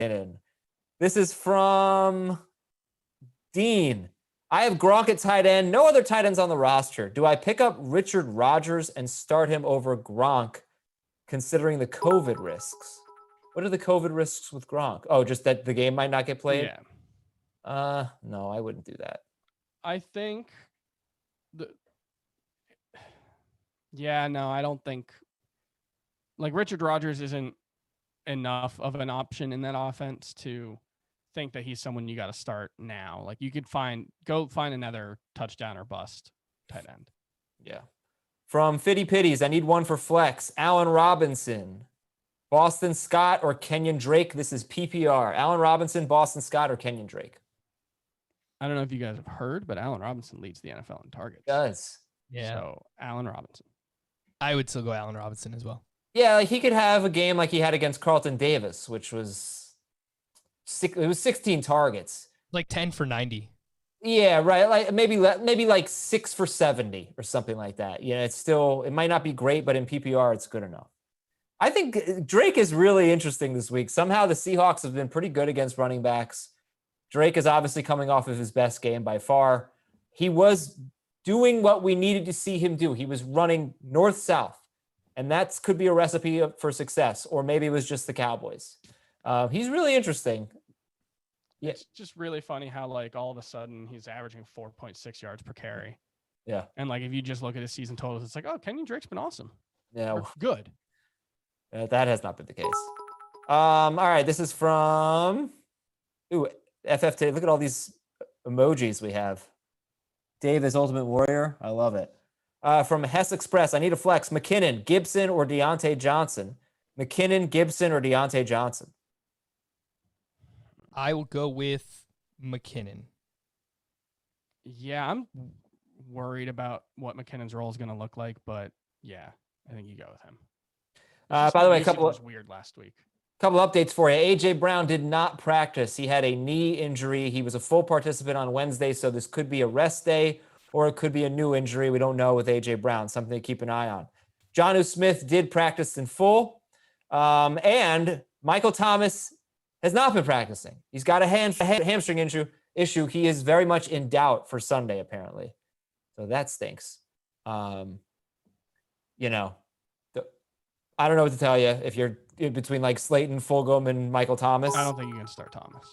McKinnon. This is from Dean. I have Gronk at tight end. No other tight ends on the roster. Do I pick up Richard Rodgers and start him over Gronk, considering the COVID risks? What are the COVID risks with Gronk? Oh, just that the game might not get played? Yeah. No, I wouldn't do that. I think I don't think like Richard Rodgers isn't enough of an option in that offense to think that he's someone you got to start now. Like you could go find another touchdown or bust tight end. Yeah. From Fitty Pitties, I need one for flex. Allen Robinson, Boston Scott, or Kenyon Drake. This is PPR. Allen Robinson, Boston Scott, or Kenyon Drake. I don't know if you guys have heard, but Allen Robinson leads the NFL in targets. He does. Yeah. So Allen Robinson. I would still go Allen Robinson as well. Yeah, like he could have a game like he had against Carlton Davis, which was 16 targets. Like 10 for 90. Yeah, right. Like maybe like 6 for 70 or something like that. You know, it might not be great, but in PPR, it's good enough. I think Drake is really interesting this week. Somehow the Seahawks have been pretty good against running backs. Drake is obviously coming off of his best game by far. He was doing what we needed to see him do. He was running north-south, and that could be a recipe for success, or maybe it was just the Cowboys. He's really interesting. Yeah. It's just really funny how like all of a sudden he's averaging 4.6 yards per carry. Yeah. And like if you just look at his season totals, it's like, oh, Kenyon Drake's been awesome. Yeah. Or good. That has not been the case. All right, this is from FFT. Look at all these emojis we have. Dave is Ultimate Warrior. I love it. From Hess Express, I need a flex. McKinnon, Gibson, or Deontay Johnson? McKinnon, Gibson, or Deontay Johnson? I will go with McKinnon. Yeah, I'm worried about what McKinnon's role is going to look like, but yeah, I think you go with him. By the way, was weird last week. Couple updates for you. A.J. Brown did not practice. He had a knee injury. He was a full participant on Wednesday, so this could be a rest day or it could be a new injury. We don't know with A.J. Brown, something to keep an eye on. Jonnu Smith did practice in full, and Michael Thomas has not been practicing. He's got a hamstring issue. He is very much in doubt for Sunday, apparently. So that stinks. I don't know what to tell you if you're in between like Slayton, Fulgham, and Michael Thomas. I don't think you can start Thomas.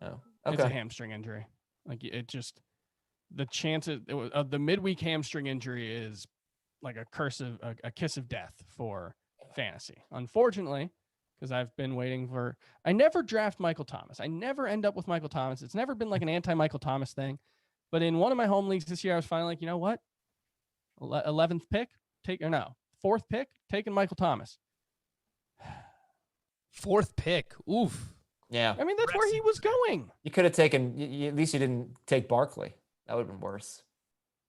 Oh, okay. It's a hamstring injury. Like it just, the chances of the midweek hamstring injury is like a kiss of death for fantasy. Unfortunately, because I've been waiting for, I never draft Michael Thomas. I never end up with Michael Thomas. It's never been like an anti-Michael Thomas thing. But in one of my home leagues this year, I was finally like, you know what? 11th pick, 4th pick, taking Michael Thomas. 4th pick. Oof. Yeah. I mean, that's where he was going. You could have taken, at least you didn't take Barkley. That would have been worse.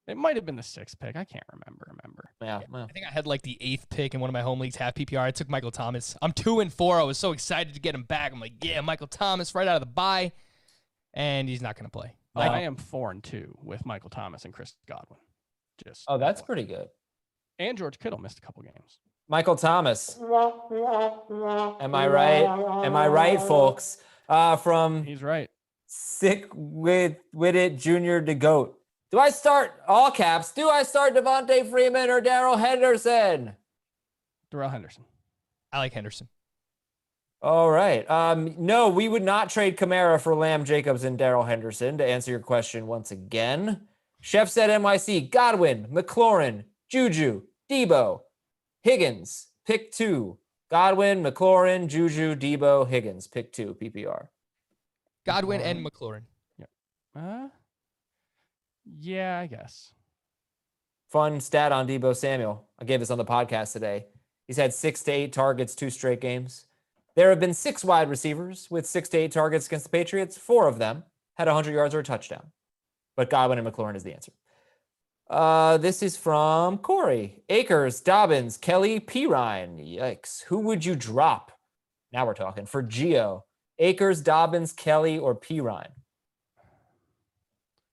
It might have been the 6th pick. I can't remember. Yeah. I think I had like the 8th pick in one of my home leagues, half PPR. I took Michael Thomas. I'm 2-4. I was so excited to get him back. I'm like, yeah, Michael Thomas right out of the bye. And he's not going to play. I am 4-2 with Michael Thomas and Chris Godwin. That's pretty good. And George Kittle missed a couple games. Michael Thomas. Am I right? Am I right, folks? He's right. Sick with it, Junior DeGoat. Do I start all caps? Do I start Devontae Freeman or Darrell Henderson? Darrell Henderson. I like Henderson. All right. No, we would not trade Kamara for Lamb, Jacobs, and Darrell Henderson. To answer your question once again, Chef said NYC, Godwin, McLaurin, Juju, Debo, Higgins, pick 2. Godwin, McLaurin, Juju, Debo, Higgins, pick 2, PPR. Godwin and McLaurin. Yeah, I guess. Fun stat on Debo Samuel. I gave this on the podcast today. He's had 6 to 8 targets, 2 straight games. There have been 6 wide receivers with 6 to 8 targets against the Patriots. 4 of them had 100 yards or a touchdown. But Godwin and McLaurin is the answer. This is from Corey. Akers, Dobbins, Kelly, Pirine. Yikes. Who would you drop? Now we're talking. For Gio. Akers, Dobbins, Kelly, or Pirine?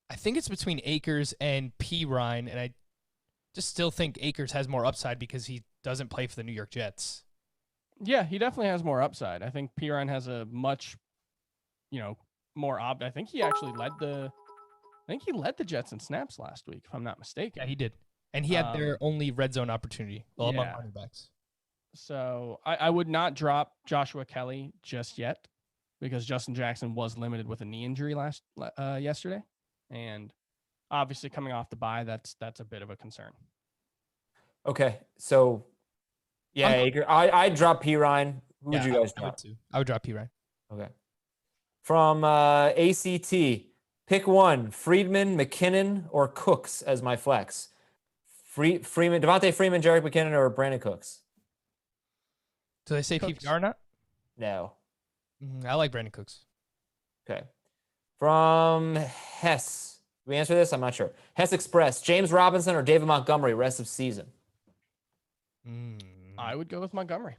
I think it's between Akers and Pirine, and I just still think Akers has more upside because he doesn't play for the New York Jets. Yeah, he definitely has more upside. I think Perine has a much, more I think he actually led the Jets in snaps last week, if I'm not mistaken. Yeah, he did. And he had their only red zone opportunity among yeah. running backs. So I would not drop Joshua Kelly just yet because Justin Jackson was limited with a knee injury yesterday. And obviously coming off the bye, that's a bit of a concern. Okay, so yeah, Ager, I'd drop Perine. Who would you guys I would drop? too. I would drop Perine. Okay. From ACT, pick one: Friedman, McKinnon, or Cooks as my flex. Freeman, Devontae Freeman, Jerick McKinnon, or Brandon Cooks? Do they say Cooks. PPR or not? No. I like Brandon Cooks. Okay. From Hess. Did we answer this? I'm not sure. Hess Express, James Robinson or David Montgomery rest of season? I would go with Montgomery.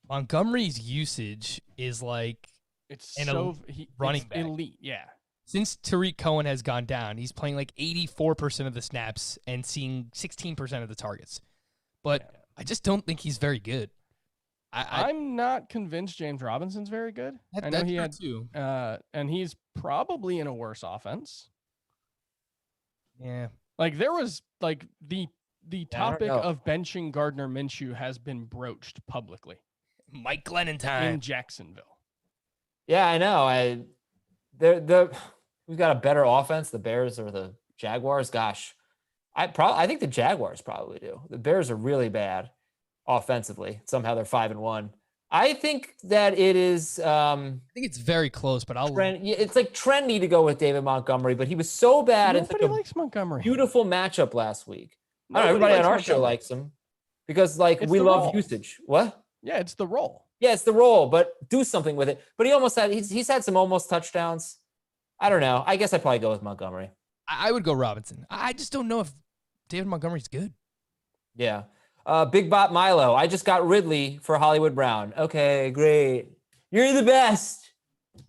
Montgomery's usage is like It's running back. elite. Yeah. Since Tariq Cohen has gone down, he's playing like 84% of the snaps and seeing 16% of the targets. But I just don't think he's very good. I'm not convinced James Robinson's very good. I know he had too. And he's probably in a worse offense. Yeah. Like there was like the topic know. of benching Gardner Minshew has been broached publicly Mike Glennon time. in Jacksonville. Yeah, I know. Who's got a better offense, the Bears or the Jaguars? Gosh, I think the Jaguars probably do. The Bears are really bad offensively. Somehow they're 5-1. I think that it is. I think it's very close, but It's like trendy to go with David Montgomery, but he was so bad in such Nobody a likes Montgomery. beautiful matchup last week. I don't know, Nobody everybody on our likes show Montgomery. likes him because It's we the love role. usage. What? Yeah, it's the role. Yeah, it's the role, but do something with it. But he's had some almost touchdowns. I don't know. I guess I'd probably go with Montgomery. I would go Robinson. I just don't know if David Montgomery's good. Yeah. Big Bot Milo. I just got Ridley for Hollywood Brown. Okay, great. You're the best.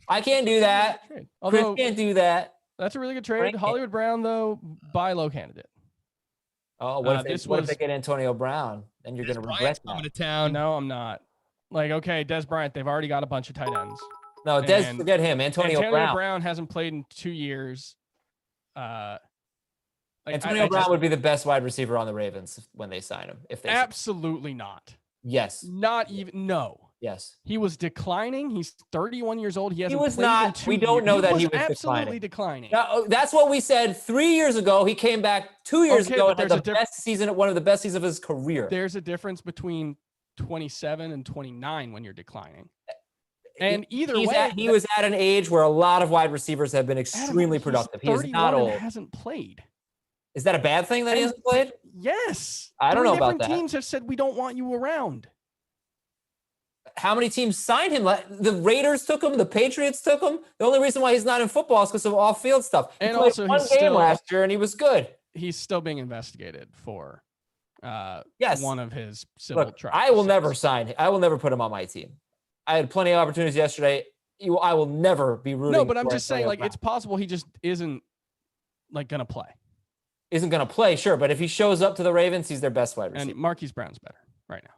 I can't do that. Trade. Chris Although can't do that. that's a really good trade. Frank- Hollywood Brown, though, buy low candidate. Oh, what if this what if was- they get Antonio Brown? Then you're going to regret Bryant's that. coming to town. No, I'm not. Like, okay, Des Bryant, they've already got a bunch of tight ends. No, Des, and forget him. Antonio Brown. Hasn't played in 2 years. Antonio Brown would be the best wide receiver on the Ravens when they sign him. If they absolutely not. Yes. Not even. No. Yes. He was declining. He's 31 years old. He hasn't was played not. in 2 We don't years. know that he was absolutely declining. Now, that's what we said 3 years ago. He came back 2 years Okay, ago but and had there's the a best season, one of the best seasons of his career. There's a difference between 27 and 29 when you're declining. And either way, he was at an age where a lot of wide receivers have been extremely productive. He's not old. Hasn't played. Is that a bad thing that he hasn't played? Yes. I don't know about different that. teams have said we don't want you around. How many teams signed him? The Raiders took him. The Patriots took him. The only reason why he's not in football is because of off-field stuff. He And played also, one he's game still- last year and he was good. He's still being investigated for Yes. one of his civil Look, trials. I will never sign him. I will never put him on my team. I had plenty of opportunities yesterday. I will never be rooting. No, but I'm for just saying, Antonio like, Brown. it's possible he just isn't like gonna play. Isn't going to play, sure, but if he shows up to the Ravens, he's their best wide receiver. And Marquise Brown's better right now.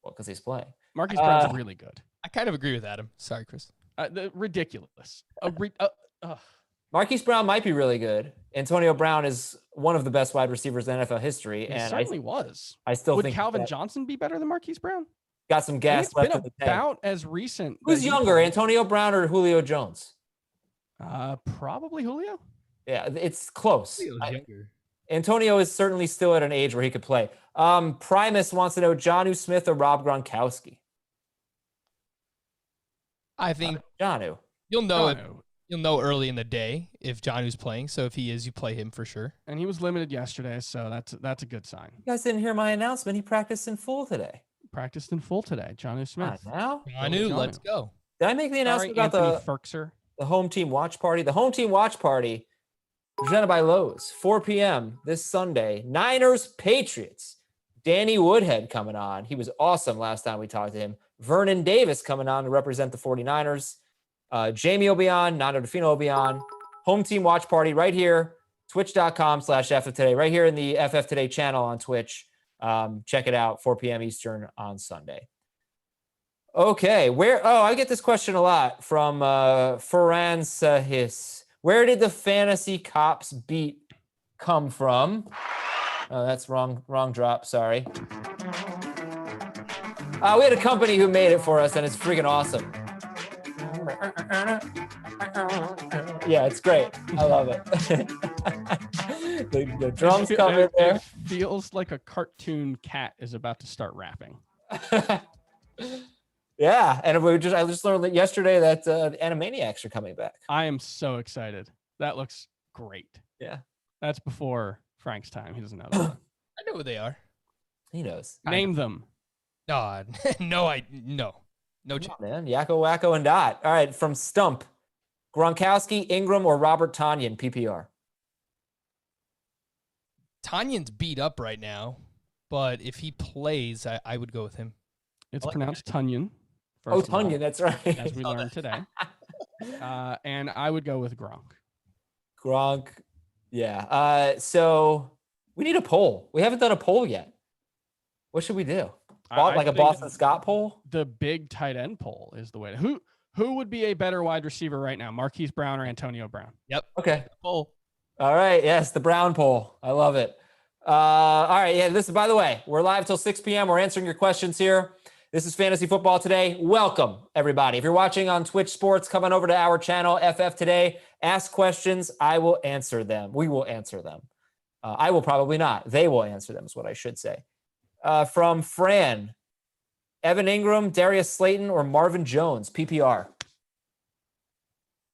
Well, because he's playing. Marquise Brown's really good. I kind of agree with Adam. Sorry, Chris. Ridiculous. Marquise Brown might be really good. Antonio Brown is one of the best wide receivers in NFL history, He and certainly was. I still Would think Calvin that Johnson be better than Marquise Brown? got some I think gas it's left been in the tank. about as recent. Who's that he younger, played. Antonio Brown or Julio Jones? Probably Julio. Yeah, it's close. younger. Antonio is certainly still at an age where he could play. Primus wants to know Jonnu Smith or Rob Gronkowski. I think Jonnu. you'll know Jonnu. you'll know early in the day if Jonnu's playing. So if he is, you play him for sure. And he was limited yesterday, so that's a good sign. You guys didn't hear my announcement. He practiced in full today. Practiced in full today, Jonnu Smith. Now? Jonnu, let's go. Did I make the announcement Sorry, about Anthony Ferkser. the home team watch party? The home team watch party presented by Lowe's, 4 p.m. this Sunday. Niners, Patriots. Danny Woodhead coming on. He was awesome last time we talked to him. Vernon Davis coming on to represent the 49ers. Jamie will be on. Nando DeFino will be on. Home team watch party right here. Twitch.com/FF Today. Right here in the FF Today channel on Twitch. Check it out, 4 p.m. Eastern on Sunday. Okay, I get this question a lot from Ferran Sahis. Where did the fantasy cops beat come from? Oh, that's wrong drop, sorry. We had a company who made it for us, and it's freaking awesome. Yeah, it's great. I love it. the drums come in there. It feels like a cartoon cat is about to start rapping. Yeah, and I just learned that yesterday that the Animaniacs are coming back. I am so excited. That looks great. Yeah. That's before Frank's time. He doesn't know that. I know who they are. He knows. Name them. No. No chance. Man, Yakko, Wacko, and Dot. All right, from Stump. Gronkowski, Ingram, or Robert Tonyan, PPR? Tanyan's beat up right now, but if he plays, I would go with him. It's pronounced Tunyon. Oh, Tonyan, that's right. As we learned today. And I would go with Gronk. Gronk. Yeah. So we need a poll. We haven't done a poll yet. What should we do? Like a think Boston Scott poll? The big tight end poll is the way. Who would be a better wide receiver right now? Marquise Brown or Antonio Brown? Yep. Okay. Poll. All right. Yes, the Brown poll. I love it. All right. Yeah, by the way, we're live till 6 p.m. We're answering your questions here. This is Fantasy Football Today. Welcome, everybody. If you're watching on Twitch Sports, come on over to our channel, FF Today. Ask questions. I will answer them. We will answer them. I will probably not. They will answer them is what I should say. From Fran, Evan Ingram, Darius Slayton, or Marvin Jones, PPR?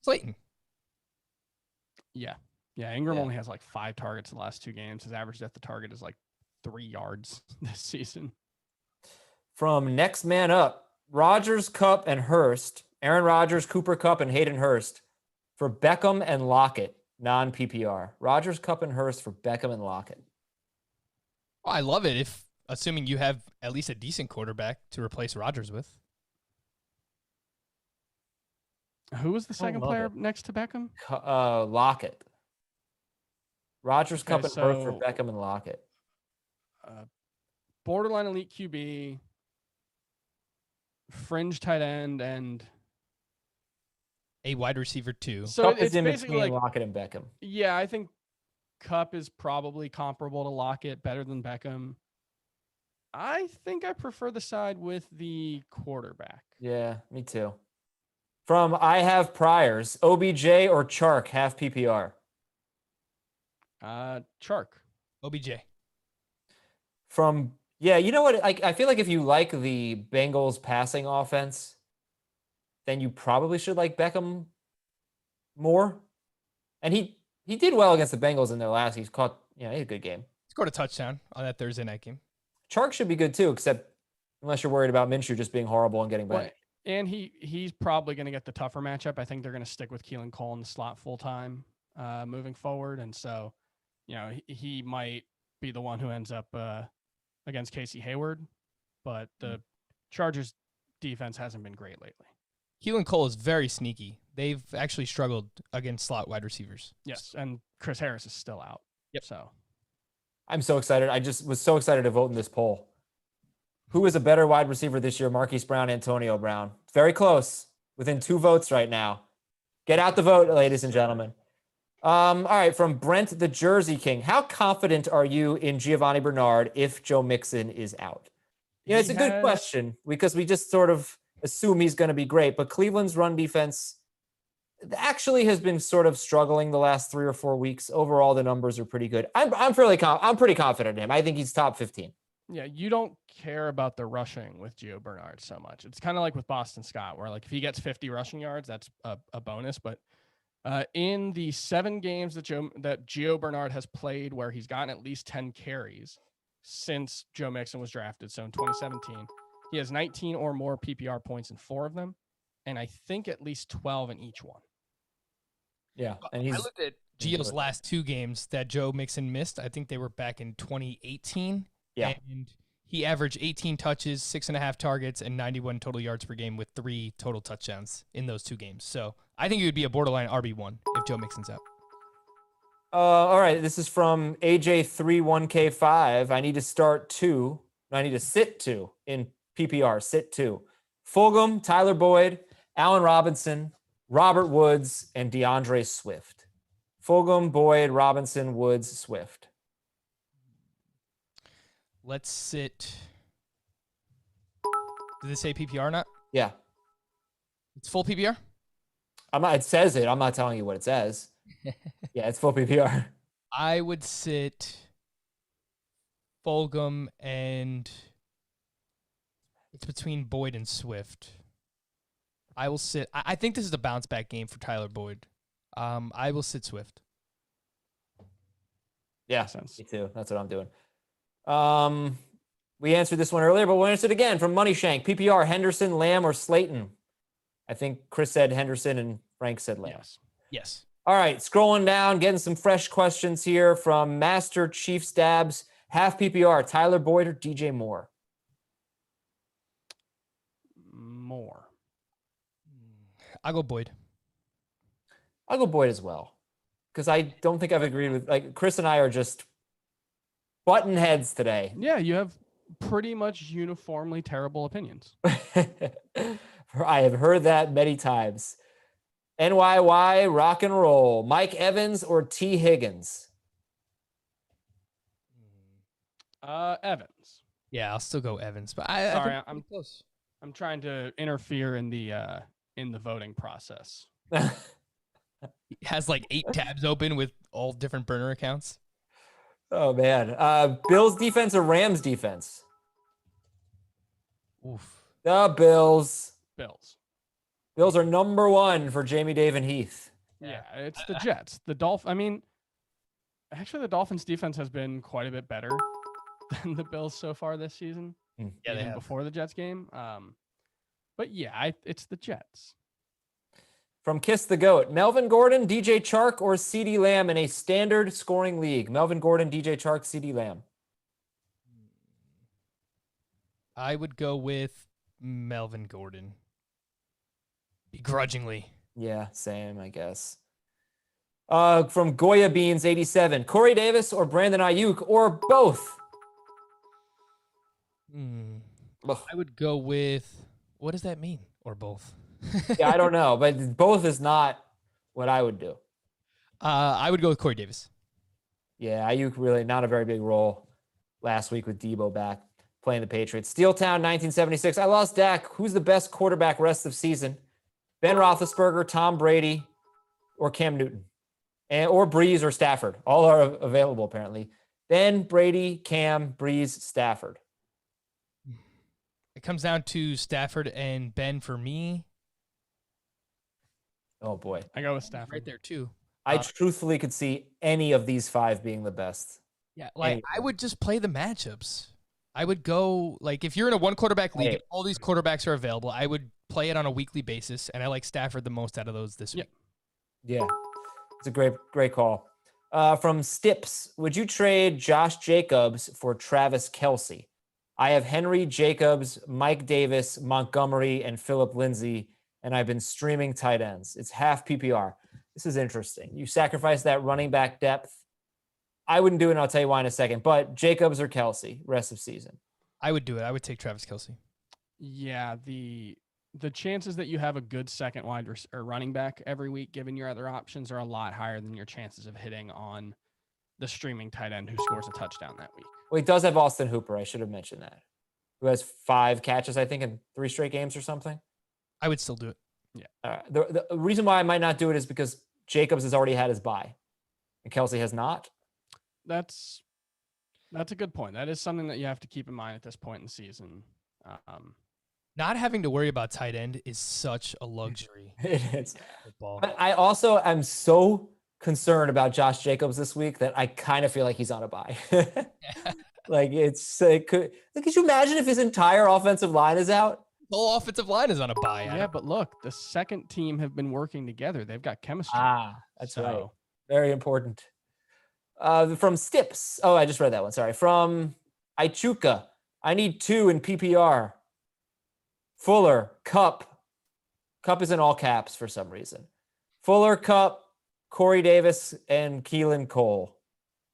Slayton. Yeah. Ingram only has like 5 targets in the last 2 games. His average depth of target is like 3 yards this season. From Next Man Up, Rodgers, Kupp, and Hurst. Aaron Rodgers, Cooper Kupp, and Hayden Hurst for Beckham and Lockett, non-PPR. Rodgers, Kupp, and Hurst for Beckham and Lockett. Well, I love it assuming you have at least a decent quarterback to replace Rodgers with. Who was the second player next to Beckham? Lockett. Rodgers, Okay, Kupp, and Hurst for Beckham and Lockett. Borderline elite QB, fringe tight end, and a wide receiver too. So Kupp it's is in basically between like Lockett and Beckham. Yeah, I think Kupp is probably comparable to Lockett, better than Beckham. I think I prefer the side with the quarterback. Yeah, me too. From I Have Priors, OBJ or Chark, half PPR? Chark. OBJ. From, yeah, you know what? I feel like if you like the Bengals passing offense, then you probably should like Beckham more. And he did well against the Bengals in their last. He had a good game. Scored a touchdown on that Thursday night game. Chark should be good too, except unless you're worried about Minshew just being horrible and getting back. Well, and he's probably going to get the tougher matchup. I think they're going to stick with Keelan Cole in the slot full time moving forward. And so, he might be the one who ends up against Casey Hayward, but the Chargers defense hasn't been great lately. Keelan Cole is very sneaky. They've actually struggled against slot wide receivers. Yes, and Chris Harris is still out. Yep. So I'm so excited. I just was so excited to vote in this poll. Who is a better wide receiver this year, Marquise Brown, Antonio Brown? Very close, within 2 votes right now. Get out the vote, ladies and gentlemen. All right, from Brent the Jersey King. How confident are you in Giovanni Bernard if Joe Mixon is out? It's a good question because we just sort of assume he's going to be great, but Cleveland's run defense actually has been sort of struggling the last 3 or 4 weeks. Overall, the numbers are pretty good. I'm pretty confident in him. I think he's top 15. Yeah, you don't care about the rushing with Gio Bernard so much. It's kind of like with Boston Scott, where like if he gets 50 rushing yards, that's a bonus. But in the 7 games that Gio Bernard has played, where he's gotten at least 10 carries since Joe Mixon was drafted, so in 2017, he has 19 or more PPR points in 4 of them, and I think at least 12 in each one. Yeah, and I looked at Gio's last 2 games that Joe Mixon missed. I think they were back in 2018. Yeah. And he averaged 18 touches, 6.5 targets, and 91 total yards per game with 3 total touchdowns in those 2 games. So I think he would be a borderline RB1 if Joe Mixon's out. All right. This is from AJ31K5. I need to start two. I need to sit two in PPR. Sit two. Fulgham, Tyler Boyd, Allen Robinson, Robert Woods, and DeAndre Swift. Fulgham, Boyd, Robinson, Woods, Swift. Let's sit. Did this say PPR or not? Yeah. It's full PPR? I'm not, it says it. I'm not telling you what it says. Yeah, it's full PPR. I would sit Fulgham and it's between Boyd and Swift. I will sit. I think this is a bounce back game for Tyler Boyd. I will sit Swift. Yeah, Makes sense. me too. That's what I'm doing. We answered this one earlier, but we'll answer it again from Money Shank. PPR, Henderson, Lamb, or Slayton? I think Chris said Henderson and Frank said Lamb. Yes. Yes. All right, scrolling down, getting some fresh questions here from Master Chief Stabs. Half PPR, Tyler Boyd or DJ Moore? More. I'll go Boyd. I'll go Boyd as well. Because I don't think I've agreed with, like, Chris and I are just button heads today. Yeah, you have pretty much uniformly terrible opinions. I have heard that many times. NYY, rock and roll. Mike Evans or T. Higgins? Evans. Yeah, I'll still go Evans. But Sorry, I I'm close. I'm trying to interfere in the voting process. He has like 8 tabs open with all different burner accounts. Oh, man. Bills defense or Rams defense? Oof. The Bills. Bills. Bills are number one for Jamie, Dave, and Heath. Yeah, it's the Jets. I mean, actually, the Dolphins' defense has been quite a bit better than the Bills so far this season. Yeah, they even have. before the Jets game. But yeah, it's the Jets. From Kiss the Goat, Melvin Gordon, DJ Chark, or CeeDee Lamb in a standard scoring league? Melvin Gordon, DJ Chark, CeeDee Lamb. I would go with Melvin Gordon. Begrudgingly. Yeah, same, I guess. From Goya Beans 87, Corey Davis or Brandon Ayuk, or both? Ugh. I would go with, what does that mean? Or both? Yeah, I don't know, but both is not what I would do. I would go with Corey Davis. Yeah, Ayuk really not a very big role last week with Debo back playing the Patriots. Steeltown 1976. I lost Dak. Who's the best quarterback rest of season? Ben Roethlisberger, Tom Brady, or Cam Newton? Or Breeze or Stafford. All are available apparently. Ben, Brady, Cam, Breeze, Stafford. It comes down to Stafford and Ben for me. Oh boy. I go with Stafford. Right there too. I truthfully could see any of these 5 being the best. Yeah, like I would just play the matchups. I would go, like, if you're in a 1 quarterback league and all these quarterbacks are available, I would play it on a weekly basis, and I like Stafford the most out of those this week. Yeah, it's a great call. From Stips, would you trade Josh Jacobs for Travis Kelce? I have Henry, Jacobs, Mike Davis, Montgomery, and Philip Lindsay, and I've been streaming tight ends. It's half PPR. This is interesting. You sacrifice that running back depth. I wouldn't do it, and I'll tell you why in a second. But Jacobs or Kelce, rest of season? I would do it. I would take Travis Kelce. Yeah, the chances that you have a good second wide or running back every week, given your other options, are a lot higher than your chances of hitting on the streaming tight end who scores a touchdown that week. Well, he does have Austin Hooper. I should have mentioned that. Who has 5 catches, I think, in 3 straight games or something. I would still do it. Yeah. The reason why I might not do it is because Jacobs has already had his bye, and Kelce has not. That's a good point. That is something that you have to keep in mind at this point in the season. Not having to worry about tight end is such a luxury. It is. Football. But I also am so concerned about Josh Jacobs this week that I kind of feel like he's on a bye. Like could you imagine if his entire offensive line is out? The whole offensive line is on a bye. Yeah, but look, the second team have been working together. They've got chemistry. That's right. Very important. From Stips. Oh, I just read that one. Sorry. From Ichuka. I need 2 in PPR. Fuller, Cup. Cup is in all caps for some reason. Fuller, Cup, Corey Davis and Keelan Cole.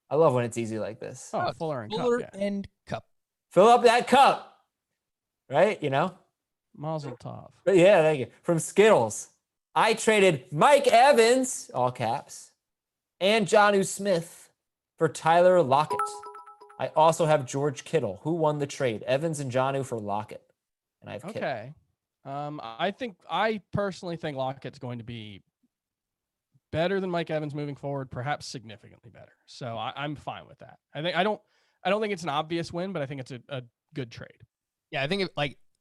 I love when it's easy like this. Oh, Fuller and Fuller Cup. Yeah. and Cup. Fill up that cup, right? Mazel tov. But yeah, thank you. From Skittles, I traded Mike Evans, all caps, and Jonnu Smith for Tyler Lockett. I also have George Kittle. Who won the trade? Evans and Jonnu for Lockett. And I have Kittle. Okay. I personally think Lockett's going to be better than Mike Evans moving forward, perhaps significantly better. So I'm fine with that. I don't think it's an obvious win, but I think it's a good trade. Yeah, I think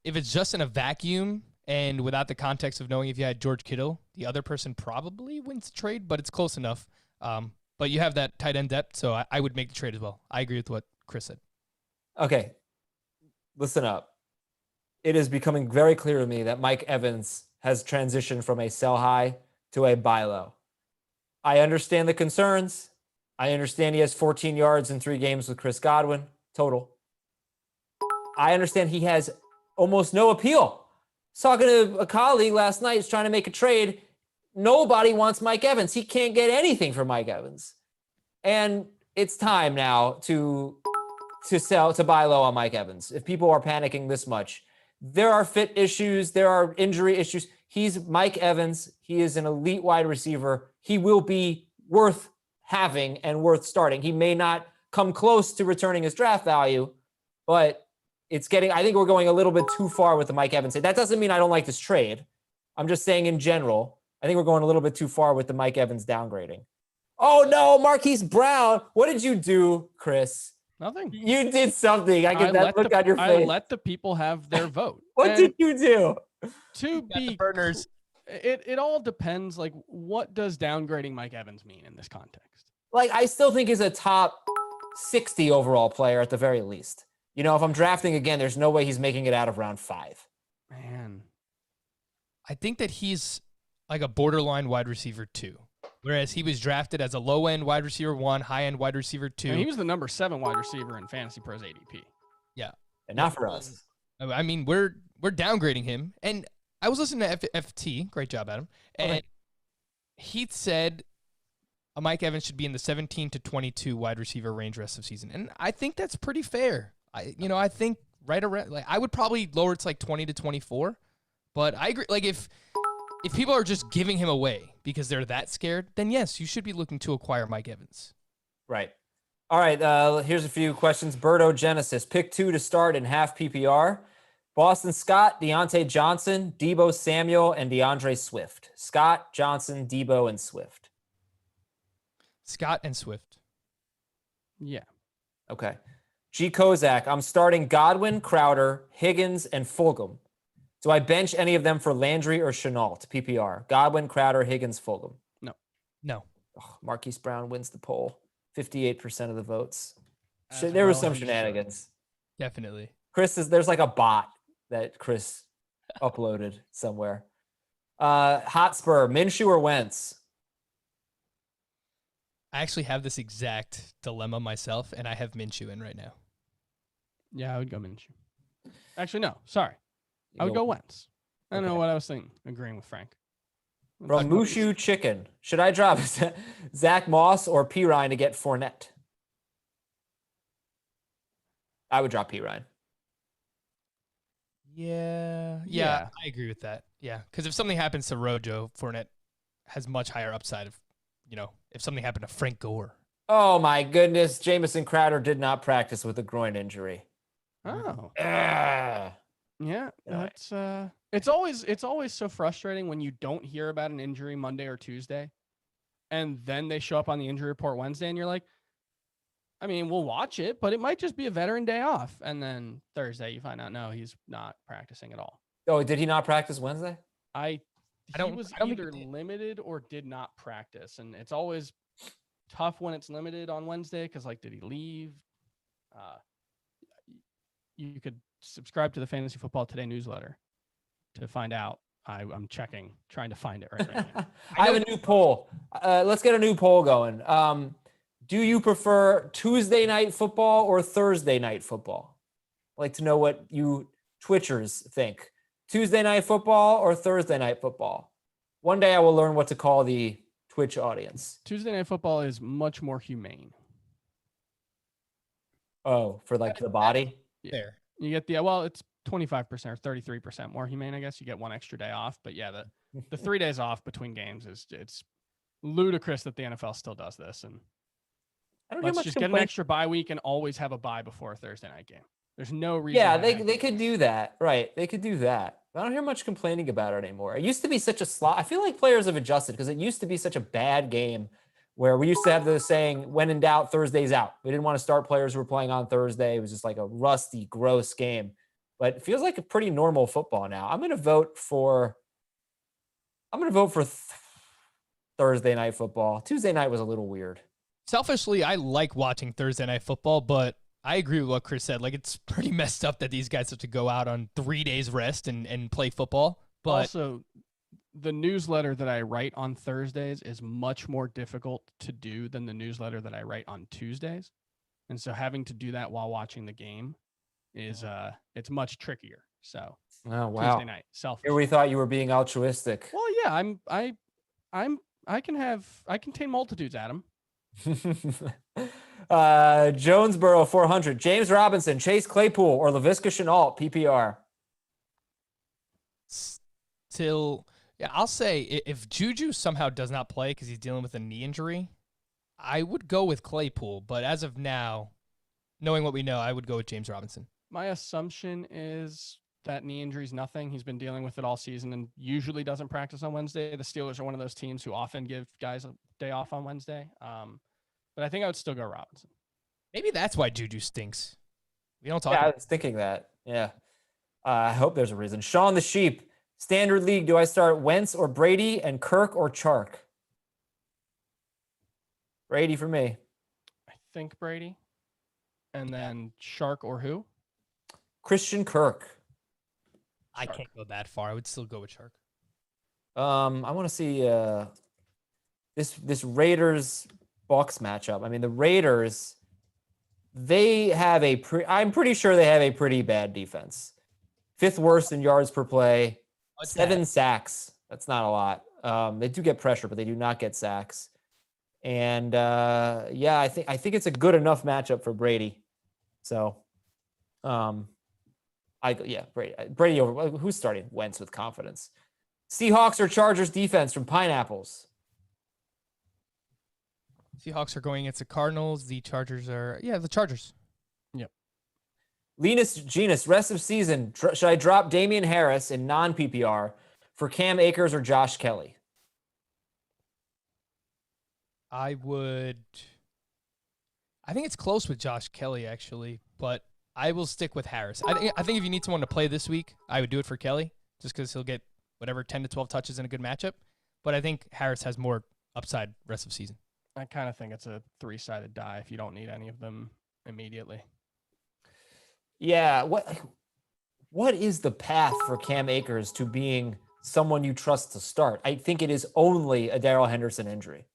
if it's just in a vacuum and without the context of knowing if you had George Kittle, the other person probably wins the trade, but it's close enough. But you have that tight end depth, so I would make the trade as well. I agree with what Chris said. Okay, listen up. It is becoming very clear to me that Mike Evans has transitioned from a sell high to a buy low. I understand the concerns. I understand he has 14 yards in 3 games with Chris Godwin total. I understand he has almost no appeal. I was talking to a colleague last night who's trying to make a trade. Nobody wants Mike Evans. He can't get anything for Mike Evans. And it's time now to buy low on Mike Evans. If people are panicking this much, there are fit issues, there are injury issues. He's Mike Evans. He is an elite wide receiver. He will be worth having and worth starting. He may not come close to returning his draft value, but I think we're going a little bit too far with the Mike Evans. That doesn't mean I don't like this trade. I'm just saying in general, I think we're going a little bit too far with the Mike Evans downgrading. Oh no, Marquise Brown. What did you do, Chris? Nothing. You did something. I get that look on your face. I let the people have their vote. What did you do? To be burners. It all depends. Like, what does downgrading Mike Evans mean in this context? Like, I still think he's a top 60 overall player at the very least. If I'm drafting again, there's no way he's making it out of round 5. Man, I think that he's like a borderline wide receiver 2, whereas he was drafted as a low-end wide receiver 1, high-end wide receiver 2. I mean, he was the number 7 wide receiver in Fantasy Pros ADP. Yeah. And not for us. I mean, we're downgrading him. And I was listening to FT. Great job, Adam. And he said Mike Evans should be in the 17 to 22 wide receiver range rest of season. And I think that's pretty fair. I think right around, I would probably lower it to 20 to 24. But I agree. If people are just giving him away because they're that scared, then yes, you should be looking to acquire Mike Evans. Right. All right. Here's a few questions. Birdo Genesis. Pick 2 to start in half PPR. Boston Scott, Deontay Johnson, Deebo Samuel, and DeAndre Swift. Scott, Johnson, Deebo, and Swift. Scott and Swift. Yeah. Okay. G. Kozak. I'm starting Godwin, Crowder, Higgins, and Fulgham. Do I bench any of them for Landry or Chenault? PPR. Godwin, Crowder, Higgins, Fulgham. No. Oh, Marquise Brown wins the poll. 58% of the votes. There was some shenanigans. Definitely. There's like a bot that Chris uploaded somewhere. Hotspur, Minshew or Wentz? I actually have this exact dilemma myself, and I have Minshew in right now. Yeah, I would go Minshew. Actually, no. Sorry. I would go Wentz. I don't know what I was thinking. Agreeing with Frank. From Mushu Chicken. Should I drop Zach Moss or P. Ryan to get Fournette? I would drop P. Ryan. Yeah, I agree with that. Yeah, because if something happens to Rojo, Fournette has much higher upside of, if something happened to Frank Gore. Oh my goodness, Jamison Crowder did not practice with a groin injury. Oh. Ah. Yeah, that's it's always so frustrating when you don't hear about an injury Monday or Tuesday, and then they show up on the injury report Wednesday, and you're like, I mean, we'll watch it, but it might just be a veteran day off, and then Thursday you find out no, he's not practicing at all. Oh, did he not practice Wednesday? He was either limited or did not practice, and it's always tough when it's limited on Wednesday because did he leave? You could subscribe to the Fantasy Football Today newsletter to find out. I'm trying to find it right now. I have a new poll. Let's get a new poll going. Do you prefer Tuesday night football or Thursday night football? I'd like to know what you Twitchers think. Tuesday night football or Thursday night football? One day I will learn what to call the Twitch audience. Tuesday Night Football is much more humane. Oh, for like the body. Yeah. There. You get well, it's 25% or 33% more humane, I guess. You get one extra day off, but yeah, the 3 days off between games it's ludicrous that the NFL still does this. And I don't hear let's much just get an complaint. extra bye week and always have a bye before a Thursday night game. There's no reason. Yeah, to they have they could it. do that, right? They could do that. I don't hear much complaining about it anymore. It used to be such a slot. I feel like players have adjusted because it used to be such a bad game where we used to have the saying, when in doubt, Thursday's out. We didn't want to start players who were playing on Thursday. It was just like a rusty, gross game. But it feels like a pretty normal football now. I'm going to vote for Thursday night football. Tuesday night was a little weird. Selfishly, I like watching Thursday Night Football, but I agree with what Chris said. Like, it's pretty messed up that these guys have to go out on 3 days rest and play football. But Also, the newsletter that I write on Thursdays is much more difficult to do than the newsletter that I write on Tuesdays. And so having to do that while watching the game is it's much trickier. So Oh, wow. Tuesday night, selfish. Here we thought you were being altruistic. Well, yeah, I can contain multitudes, Adam. Jonesboro 400. James Robinson, Chase Claypool, or LaVisca Chenault, PPR. I'll say if Juju somehow does not play because he's dealing with a knee injury, I would go with Claypool. But as of now, knowing what we know, I would go with James Robinson. My assumption is that knee injury is nothing. He's been dealing with it all season and usually doesn't practice on Wednesday. The Steelers are one of those teams who often give guys a day off on Wednesday. But I think I would still go Robinson. Maybe that's why Juju stinks. We don't talk Yeah, I about was thinking that. Yeah. I hope there's a reason. Sean the Sheep. Standard League, do I start Wentz or Brady and Kirk or Chark? Brady for me. I think Brady. And then Shark or who? Christian Kirk. I Shark. can't go that far. I would still go with Shark. I want to see this Raiders Bucks matchup. I mean, the Raiders, I'm pretty sure they have a pretty bad defense. 5th worst in yards per play. 7 sacks. That's not a lot. They do get pressure, but they do not get sacks. And I think it's a good enough matchup for Brady. So, Brady over. Who's starting Wentz with confidence? Seahawks or Chargers defense from Pineapples. Seahawks are going against the Cardinals. The Chargers are the Chargers. Linus Genus, rest of season. Should I drop Damian Harris in non-PPR for Cam Akers or Josh Kelly? I think it's close with Josh Kelly, actually, but I will stick with Harris. I think if you need someone to play this week, I would do it for Kelly, just because he'll get whatever 10 to 12 touches in a good matchup. But I think Harris has more upside rest of season. I kind of think it's a 3-sided die if you don't need any of them immediately. Yeah. What is the path for Cam Akers to being someone you trust to start? I think it is only a Darrell Henderson injury.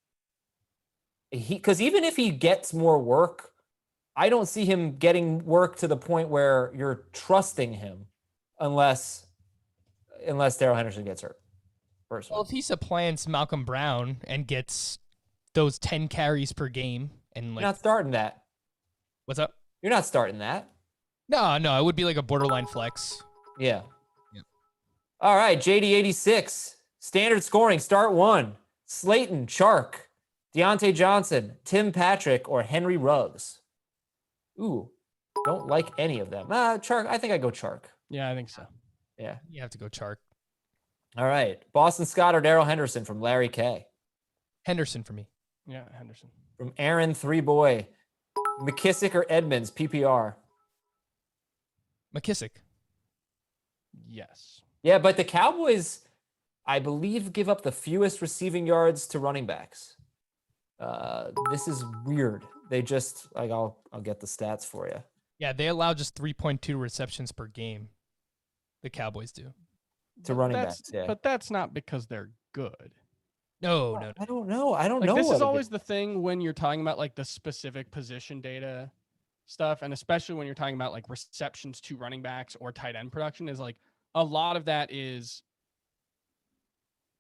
Because even if he gets more work, I don't see him getting work to the point where you're trusting him unless Darrell Henderson gets hurt. Personally. Well, if he supplants Malcolm Brown and gets those 10 carries per game and You're not starting that. What's up? You're not starting that. No, it would be like a borderline flex. Yeah. Yep. All right, JD86. Standard scoring, start 1. Slayton, Chark, Deontay Johnson, Tim Patrick, or Henry Ruggs. Ooh, don't like any of them. Chark, I think I go Chark. Yeah, I think so. Yeah. You have to go Chark. All right. Boston Scott or Darrell Henderson from Larry K. Henderson for me. Yeah, Henderson. From Aaron 3Boy. McKissick or Edmonds, PPR. McKissick. Yes. Yeah, but the Cowboys, I believe, give up the fewest receiving yards to running backs. This is weird. They just I'll get the stats for you. Yeah, they allow just 3.2 receptions per game. The Cowboys do. To running backs, yeah. But that's not because they're good. No. I don't know. I don't Like, know. this what is it always the thing when you're talking about like the specific position data stuff, and especially when you're talking about like receptions to running backs or tight end production, is like a lot of that is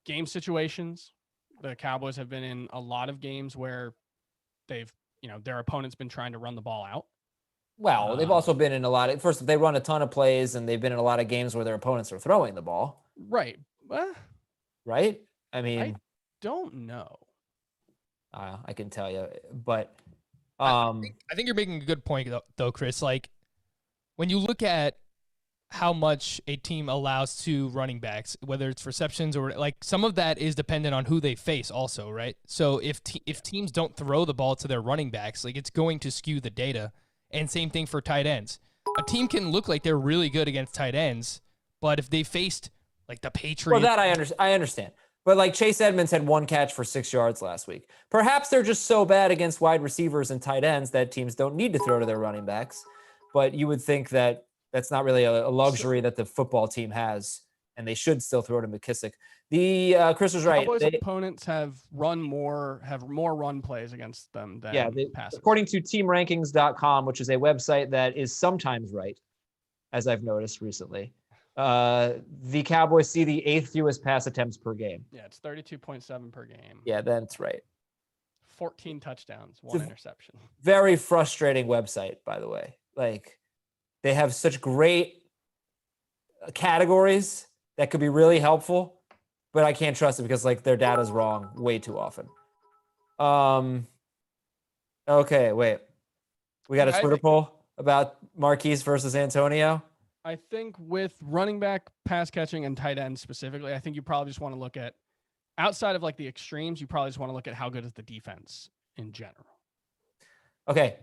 game situations the Cowboys have been in a lot of games where they've, their opponent's been trying to run the ball out. Well, they've also been in a lot of, first, they run a ton of plays, and they've been in a lot of games where their opponents are throwing the ball. Right. Right? I mean, I don't know. I can tell you, but I think you're making a good point though, Chris. Like when you look at how much a team allows to running backs, whether it's receptions or like some of that is dependent on who they face also, right? So if teams don't throw the ball to their running backs, like it's going to skew the data. And same thing for tight ends. A team can look like they're really good against tight ends, but if they faced like the Patriots. Well, that I understand. But like Chase Edmonds had 1 catch for 6 yards last week. Perhaps they're just so bad against wide receivers and tight ends that teams don't need to throw to their running backs. But you would think that that's not really a luxury that the football team has, and they should still throw to McKissick. Chris was right. Cowboys opponents have more run plays against them than passes. According to teamrankings.com, which is a website that is sometimes right, as I've noticed recently, the Cowboys see the 8th fewest pass attempts per game. Yeah, it's 32.7 per game. Yeah, that's right. 14 touchdowns, 1 interception. Very frustrating website, by the way. Like, they have such great categories that could be really helpful, but I can't trust it because like their data's wrong way too often. Okay, wait. We got a Twitter poll about Marquise versus Antonio. I think with running back, pass catching, and tight end specifically, I think you probably just want to look at, outside of like the extremes, you probably just want to look at how good is the defense in general. Okay.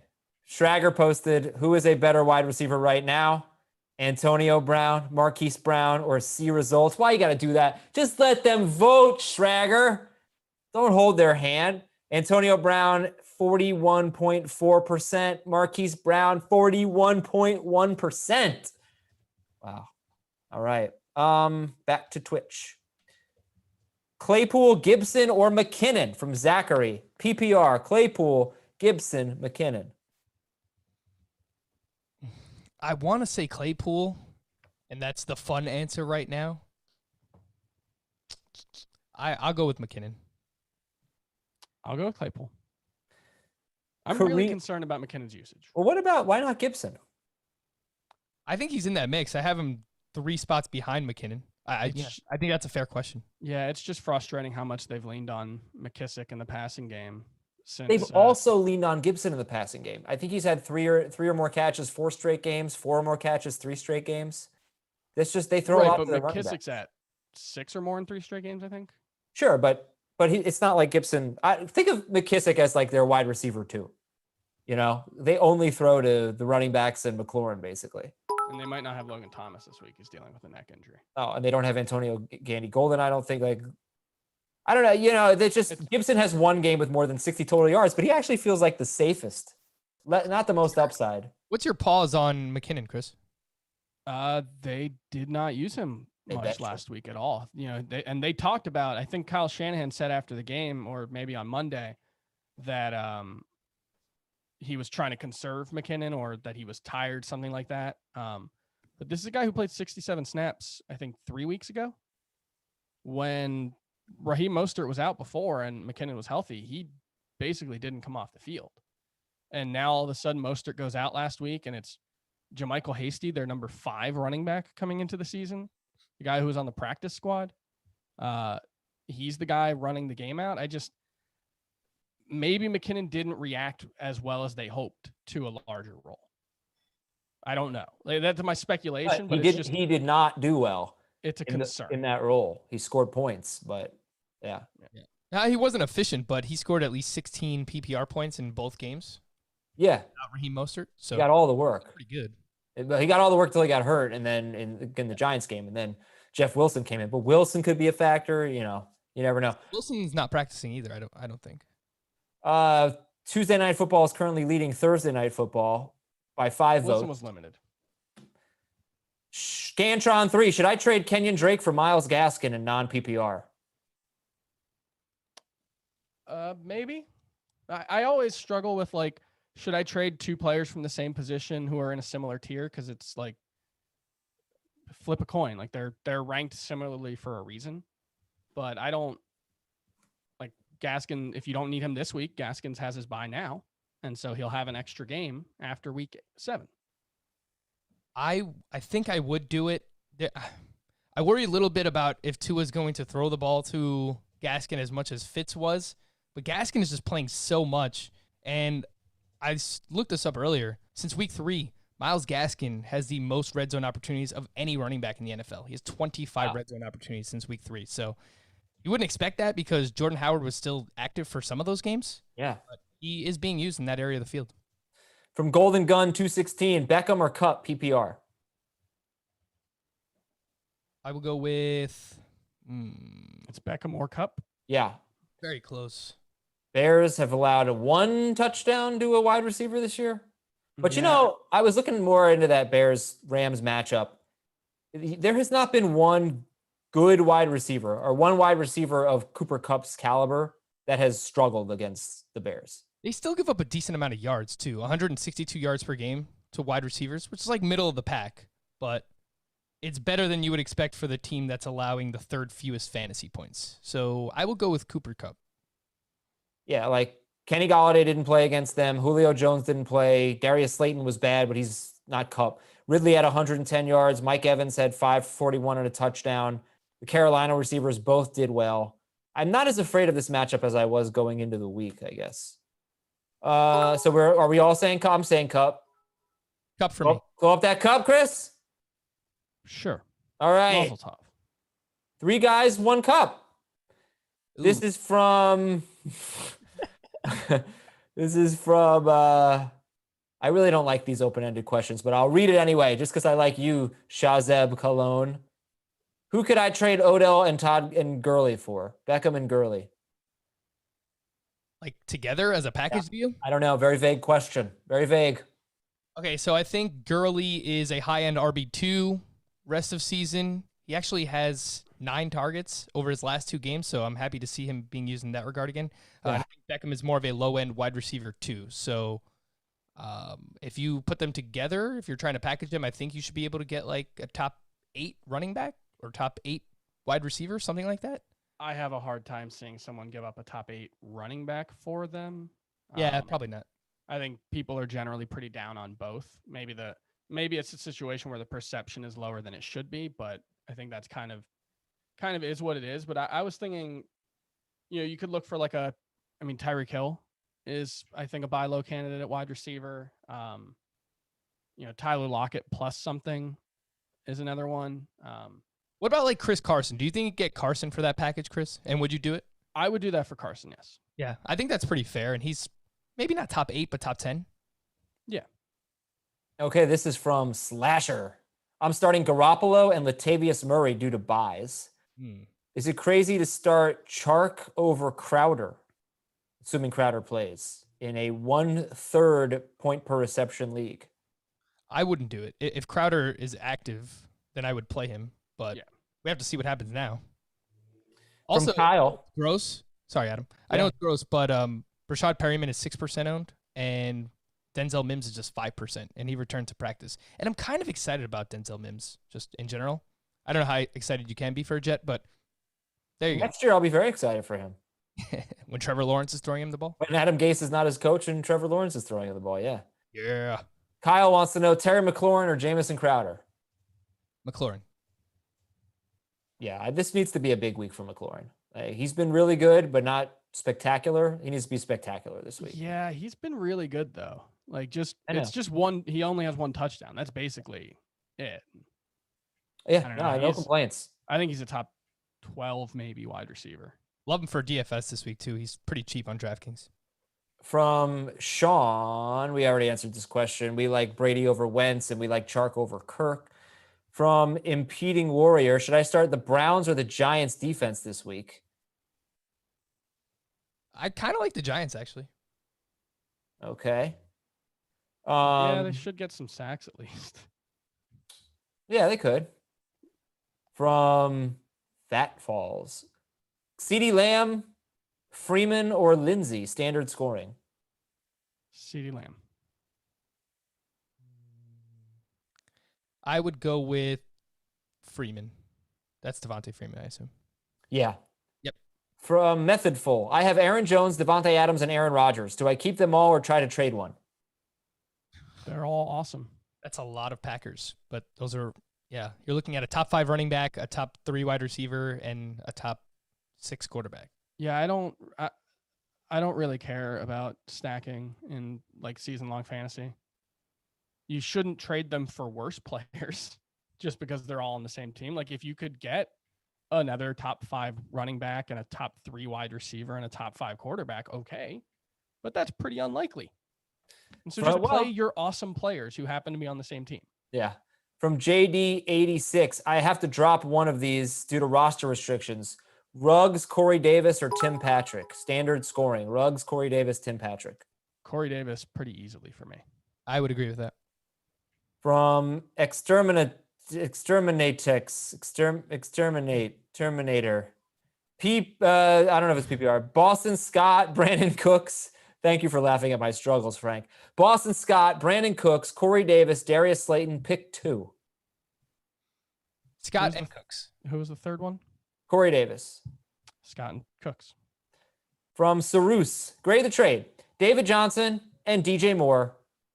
Schrager posted, who is a better wide receiver right now? Antonio Brown, Marquise Brown, or see results? Why you got to do that? Just let them vote, Schrager. Don't hold their hand. Antonio Brown, 41.4%. Marquise Brown, 41.1%. Wow. All right. Back to Twitch. Claypool, Gibson, or McKinnon from Zachary. PPR, Claypool, Gibson, McKinnon. I want to say Claypool, and that's the fun answer right now. I'll go with McKinnon. I'll go with Claypool. I'm really concerned about McKinnon's usage. Well, why not Gibson? I think he's in that mix. I have him 3 spots behind McKinnon. I think that's a fair question. Yeah, it's just frustrating how much they've leaned on McKissick in the passing game. They've also leaned on Gibson in the passing game. I think he's had three or more catches, 4 straight games, 4 or more catches, 3 straight games. That's just, they throw a lot to the running McKissick's at 6 or more in 3 straight games, I think. Sure, but it's not like Gibson. I think of McKissick as like their wide receiver too. You know, they only throw to the running backs and McLaurin basically. And they might not have Logan Thomas this week. He's dealing with a neck injury. Oh, and they don't have Antonio Gandy Golden. I don't think I don't know. You know, Gibson has 1 game with more than 60 total yards, but he actually feels like the safest, not the most upside. What's your pause on McKinnon, Chris? They did not use him much last week at all. You know, they talked about, I think Kyle Shanahan said after the game, or maybe on Monday, that he was trying to conserve McKinnon, or that he was tired, something like that. But this is a guy who played 67 snaps, I think 3 weeks ago, when Raheem Mostert was out before and McKinnon was healthy. He basically didn't come off the field. And now all of a sudden Mostert goes out last week, and it's JaMychal Hasty, their number 5 running back coming into the season, the guy who was on the practice squad. He's the guy running the game out. Maybe McKinnon didn't react as well as they hoped to a larger role. I don't know. That's my speculation. But he did not do well. It's a concern in that role. He scored points, but yeah. He wasn't efficient, but he scored at least 16 PPR points in both games. Yeah, not Raheem Mostert. So he got all the work. Pretty good. He got all the work till he got hurt, and then in the Giants game, and then Jeff Wilson came in. But Wilson could be a factor. You know, you never know. Wilson's not practicing either. I don't think. Tuesday Night Football is currently leading Thursday Night Football by 5 votes. Wilson was limited. Scantron 3. Should I trade Kenyon Drake for Myles Gaskin in non-PPR? Maybe. I always struggle with should I trade 2 players from the same position who are in a similar tier? Because it's like flip a coin. Like they're ranked similarly for a reason. But I don't Gaskin, if you don't need him this week, Gaskins has his bye now. And so he'll have an extra game after week 7. I think I would do it. I worry a little bit about if Tua's going to throw the ball to Gaskin as much as Fitz was, but Gaskin is just playing so much. And I looked this up earlier. Since week 3, Myles Gaskin has the most red zone opportunities of any running back in the NFL. He has 25 red zone opportunities since week 3. So you wouldn't expect that because Jordan Howard was still active for some of those games. Yeah. But he is being used in that area of the field. From Golden Gun 216, Beckham or Cup PPR? I will go with It's Beckham or Cup. Yeah. very close. Bears have allowed 1 touchdown to a wide receiver this year. But, you know, I was looking more into that Bears-Rams matchup. There has not been one good wide receiver or one wide receiver of Cooper Kupp's caliber that has struggled against the Bears. They still give up a decent amount of yards, too. 162 yards per game to wide receivers, which is like middle of the pack. But it's better than you would expect for the team that's allowing the 3rd fewest fantasy points. So I will go with Cooper Kupp. Yeah, like Kenny Golladay didn't play against them. Julio Jones didn't play. Darius Slayton was bad, but he's not Kupp. Ridley had 110 yards. Mike Evans had 541 and a touchdown. The Carolina receivers both did well. I'm not as afraid of this matchup as I was going into the week, I guess. So are we all saying Kupp? I'm saying Kupp. Kupp for me. Go up that Kupp, Chris. Sure. All right. Mazel tov. 3 guys, 1 Kupp. This Ooh. is from I really don't like these open-ended questions, but I'll read it anyway, just because I like you, Shazeb Cologne. Who could I trade Odell and Todd and Gurley for? Beckham and Gurley. Like together as a package deal? I don't know. Very vague question. Very vague. Okay, so I think Gurley is a high-end RB2 rest of season. He actually has 9 targets over his last 2 games, so I'm happy to see him being used in that regard again. I think Beckham is more of a low-end wide receiver too. So if you put them together, if you're trying to package them, I think you should be able to get like a top 8 running back or top 8 wide receiver, something like that. I have a hard time seeing someone give up a top 8 running back for them. Yeah, probably not. I think people are generally pretty down on both. Maybe it's a situation where the perception is lower than it should be, but I think that's kind of is what it is. But I was thinking, you could look for Tyreek Hill is, I think, a buy low candidate at wide receiver. Tyler Lockett plus something is another one. What about like Chris Carson? Do you think you get Carson for that package, Chris? And would you do it? I would do that for Carson, yes. Yeah, I think that's pretty fair. And he's maybe not top 8, but top 10. Yeah. Okay, this is from Slasher. I'm starting Garoppolo and Latavius Murray due to buys. Is it crazy to start Chark over Crowder, assuming Crowder plays, in a 1/3 point per reception league? I wouldn't do it. If Crowder is active, then I would play him. But we have to see what happens now. Also, From Kyle. Gross. Sorry, Adam. I know it's gross, but Rashad Perryman is 6% owned, and Denzel Mims is just 5%, and he returned to practice. And I'm kind of excited about Denzel Mims, just in general. I don't know how excited you can be for a Jet, but there you go. Next year, I'll be very excited for him. When Trevor Lawrence is throwing him the ball? When Adam Gase is not his coach and Trevor Lawrence is throwing him the ball, yeah. Yeah. Kyle wants to know Terry McLaurin or Jamison Crowder. McLaurin. Yeah, this needs to be a big week for McLaurin. He's been really good, but not spectacular. He needs to be spectacular this week. Yeah, he's been really good though. It's just one. He only has 1 touchdown. That's basically it. Yeah, no complaints. I think he's a top 12 maybe wide receiver. Love him for DFS this week too. He's pretty cheap on DraftKings. From Sean, we already answered this question. We like Brady over Wentz, and we like Chark over Kirk. From Impeding Warrior, should I start the Browns or the Giants defense this week? I kind of like the Giants, actually. Okay. Yeah, they should get some sacks at least. Yeah, they could. From Fat Falls, CeeDee Lamb, Freeman, or Lindsey, standard scoring? CeeDee Lamb. I would go with Freeman. That's Devontae Freeman, I assume. Yeah. Yep. from Methodful. I have Aaron Jones, Devontae Adams, and Aaron Rodgers. Do I keep them all or try to trade one? They're all awesome. That's a lot of Packers, but those are, yeah, you're looking at a top 5 running back, a top 3 wide receiver, and a top 6 quarterback. Yeah, I don't really care about stacking in like season-long fantasy. You shouldn't trade them for worse players just because they're all on the same team. Like if you could get another top 5 running back and a top 3 wide receiver and a top 5 quarterback, okay, but that's pretty unlikely. And so just play your awesome players who happen to be on the same team. Yeah. From JD86, I have to drop one of these due to roster restrictions. Ruggs, Corey Davis, or Tim Patrick. Standard scoring. Ruggs, Corey Davis, Tim Patrick. Corey Davis pretty easily for me. I would agree with that. From Terminator. I don't know if it's PPR. Boston Scott, Brandon Cooks. Thank you for laughing at my struggles, Frank. Boston Scott, Brandon Cooks, Corey Davis, Darius Slayton, pick 2. Scott and Cooks. Who was the third one? Corey Davis. Scott and Cooks. From Sarus, grade the trade. David Johnson and DJ Moore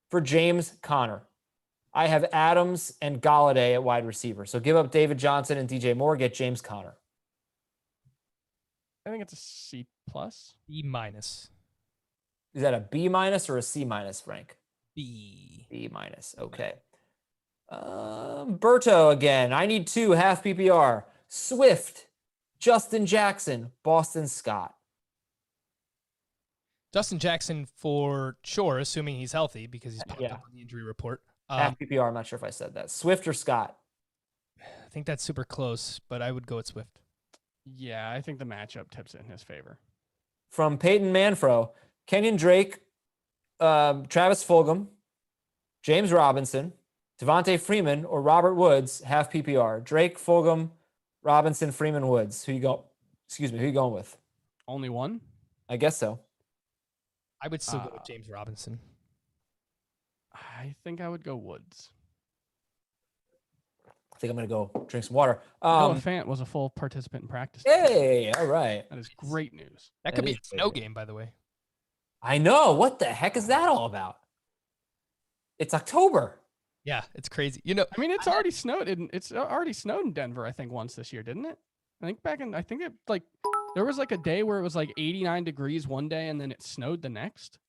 for James Conner. I have Adams and Galladay at wide receiver. So give up David Johnson and DJ Moore, get James Conner. I think it's a C+. B minus. Is that a B minus or a C minus, Frank? B. B minus. Okay. Berto again. I need 2 half PPR. Swift, Justin Jackson, Boston Scott. Justin Jackson for sure, assuming he's healthy because he's popped up on the injury report. Half PPR. I'm not sure if I said that. Swift or Scott? I think that's super close, but I would go with Swift. Yeah, I think the matchup tips it in his favor. From Peyton Manfro, Kenyon Drake, Travis Fulgham, James Robinson, Devontae Freeman, or Robert Woods, half PPR. Drake, Fulgham, Robinson, Freeman, Woods. Who you going with? Only one? I guess so. I would still go with James Robinson. I think I would go Woods. I think I'm going to go drink some water. Noah Fant was a full participant in practice. Hey, all right. That is great news. That could be a snow game, by the way. I know. What the heck is that all about? It's October. Yeah, it's crazy. You know, I mean, it's already snowed in Denver, I think, once this year, didn't it? There was like a day where it was like 89 degrees one day and then it snowed the next.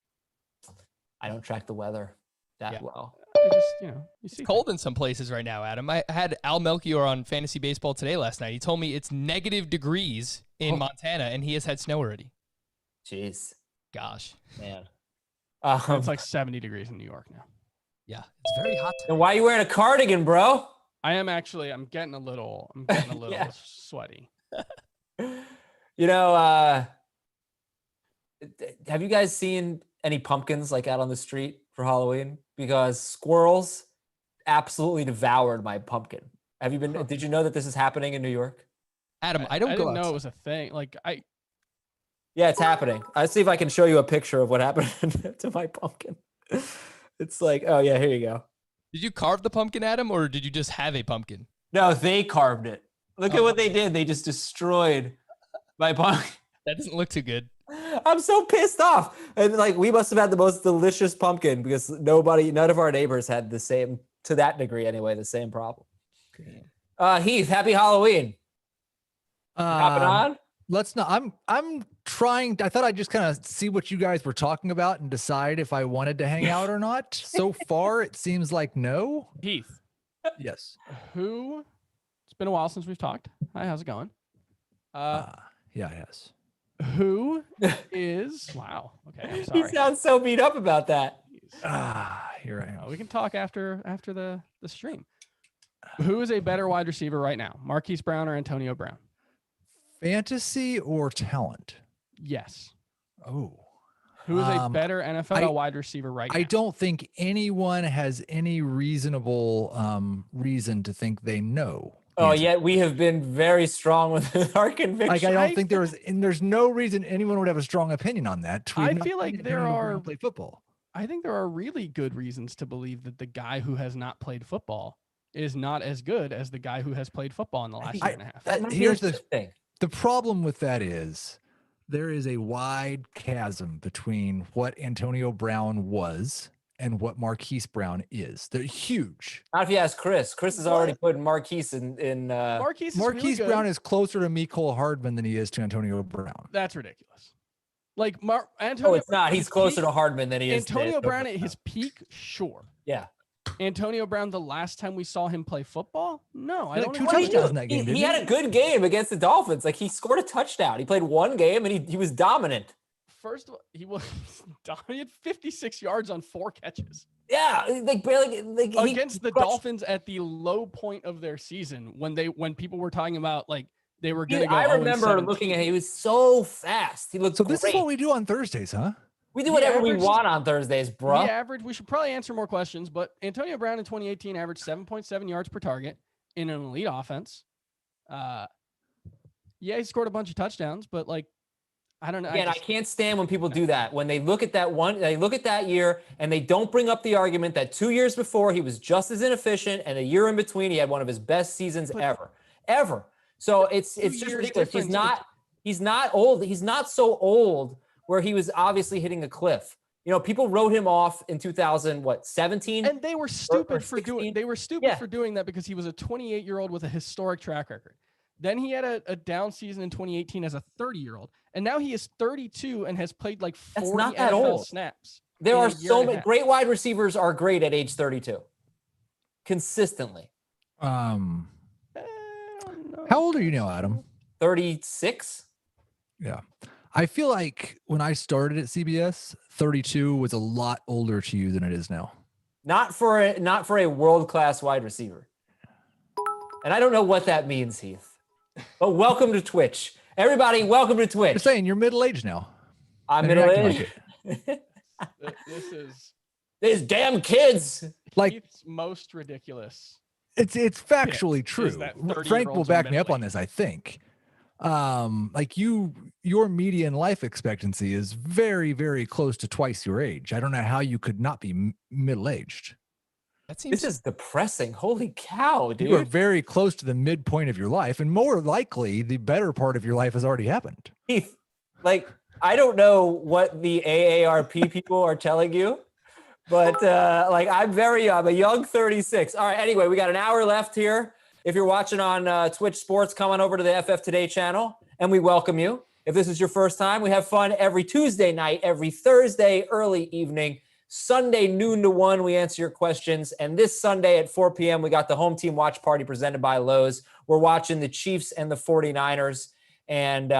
I don't track the weather that well. It just, you see. It's cold in some places right now, Adam. I had Al Melchior on Fantasy Baseball today last night. He told me it's negative degrees in Montana and he has had snow already. Jeez. Gosh. Man. It's like 70 degrees in New York now. Yeah, it's very hot today. And why are you wearing a cardigan, bro? I'm getting a little sweaty. Have you guys seen any pumpkins like out on the street for Halloween? Because squirrels absolutely devoured my pumpkin. Did you know that this is happening in New York? Adam, I didn't go know outside. it was a thing. Yeah, it's happening. I'll see if I can show you a picture of what happened to my pumpkin. It's like, oh yeah, here you go. Did you carve the pumpkin, Adam, or did you just have a pumpkin? No, they carved it. Look at what they did. They just destroyed my pumpkin. That doesn't look too good. I'm so pissed off. And we must have had the most delicious pumpkin because none of our neighbors had the same, to that degree anyway, the same problem. Heath, happy Halloween. Hopping on? Let's not. I'm trying. I thought I'd just kind of see what you guys were talking about and decide if I wanted to hang out or not. So far, it seems like no. Heath, Yes. It's been a while since we've talked. Hi, how's it going? Yeah. Yes. Who is? Wow. Okay, I'm He sorry. sounds so beat up about that. Here I am. We can talk after the stream. Who is a better wide receiver right now, Marquise Brown or Antonio Brown? Fantasy or talent? Yes. Oh. Who is a better NFL I- wide receiver right now? I don't think anyone has any reasonable reason to think they know. the Oh, answer. yet we have been very strong with our conviction. Like I don't think there's no reason anyone would have a strong opinion on that. I We've not feel like seen there Antonio are- Brown play football. I think there are really good reasons to believe that the guy who has not played football is not as good as the guy who has played football in the last year and a half. That might be Here's the interesting. The problem with that is There is a wide chasm between what Antonio Brown was and what Marquise Brown is. They're huge. Not if you ask Chris. Chris is already putting Marquise in Marquise is really Marquise good. Brown is closer to Mecole Hardman than he is to Antonio Brown. That's ridiculous. Like Antonio. Oh, it's not. He's his closer peak- to Hardman than he is to Antonio Brown at his peak, sure. Yeah. Antonio Brown, the last time we saw him play football, no, I He had don't. two know. touchdowns in that game, He didn't had a good game against the Dolphins. Like he scored a touchdown. He played one game and he was dominant. First of all, he was he had 56 yards on 4 catches Yeah, like barely like against the Dolphins at the low point of their season when people were talking about like they were going to go. I remember 0-17. looking at him. He was so fast. He looked So this great. is what we do on Thursdays, huh? We do He whatever we averaged- want on Thursdays, bro. We should probably answer more questions, but Antonio Brown in 2018 averaged 7.7 yards per target in an elite offense. Yeah, he scored a bunch of touchdowns, but like, I don't know. Again, I can't stand when people do that. When they look at they look at that year and they don't bring up the argument that 2 years before he was just as inefficient and a year in between he had one of his best seasons ever. So it's just years ridiculous. difference. He's not old. He's not so old where he was obviously hitting a cliff. You know, people wrote him off in 2017. And they were stupid for 16? doing. They were stupid for doing that because he was a 28-year-old with a historic track record. Then he had a down season in 2018 as a 30-year-old, and now he is 32 and has played like 40 not that NFL old. snaps. There in are a year so and a many half. great wide receivers are great at age 32. Consistently. I don't know. How old are you now, Adam? 36? Yeah. I feel like when I started at CBS, 32 was a lot older to you than it is now. Not for a world-class wide receiver. And I don't know what that means, Heath. But welcome to Twitch. Everybody, welcome to Twitch. You're saying you're middle-aged now. I'm and you're acting middle-aged. This is These damn kids. Like Keith's most ridiculous. it's factually true. that Frank will 30-year-olds are back me up on middle-aged. this, I think. Like your median life expectancy is very, very close to twice your age. I don't know how you could not be middle-aged. That seems This is depressing. Holy cow, You are dude. very close to the midpoint of your life, and more likely, the better part of your life has already happened. Heath, like, I don't know what the AARP people are telling you, but like, I'm a young 36. All right, anyway, we got an hour left here. If you're watching on Twitch Sports, come on over to the FF Today channel, and we welcome you. If this is your first time, we have fun every Tuesday night, every Thursday early evening, Sunday noon to 1, we answer your questions. And this Sunday at 4 p.m., we got the home team watch party presented by Lowe's. We're watching the Chiefs and the 49ers, and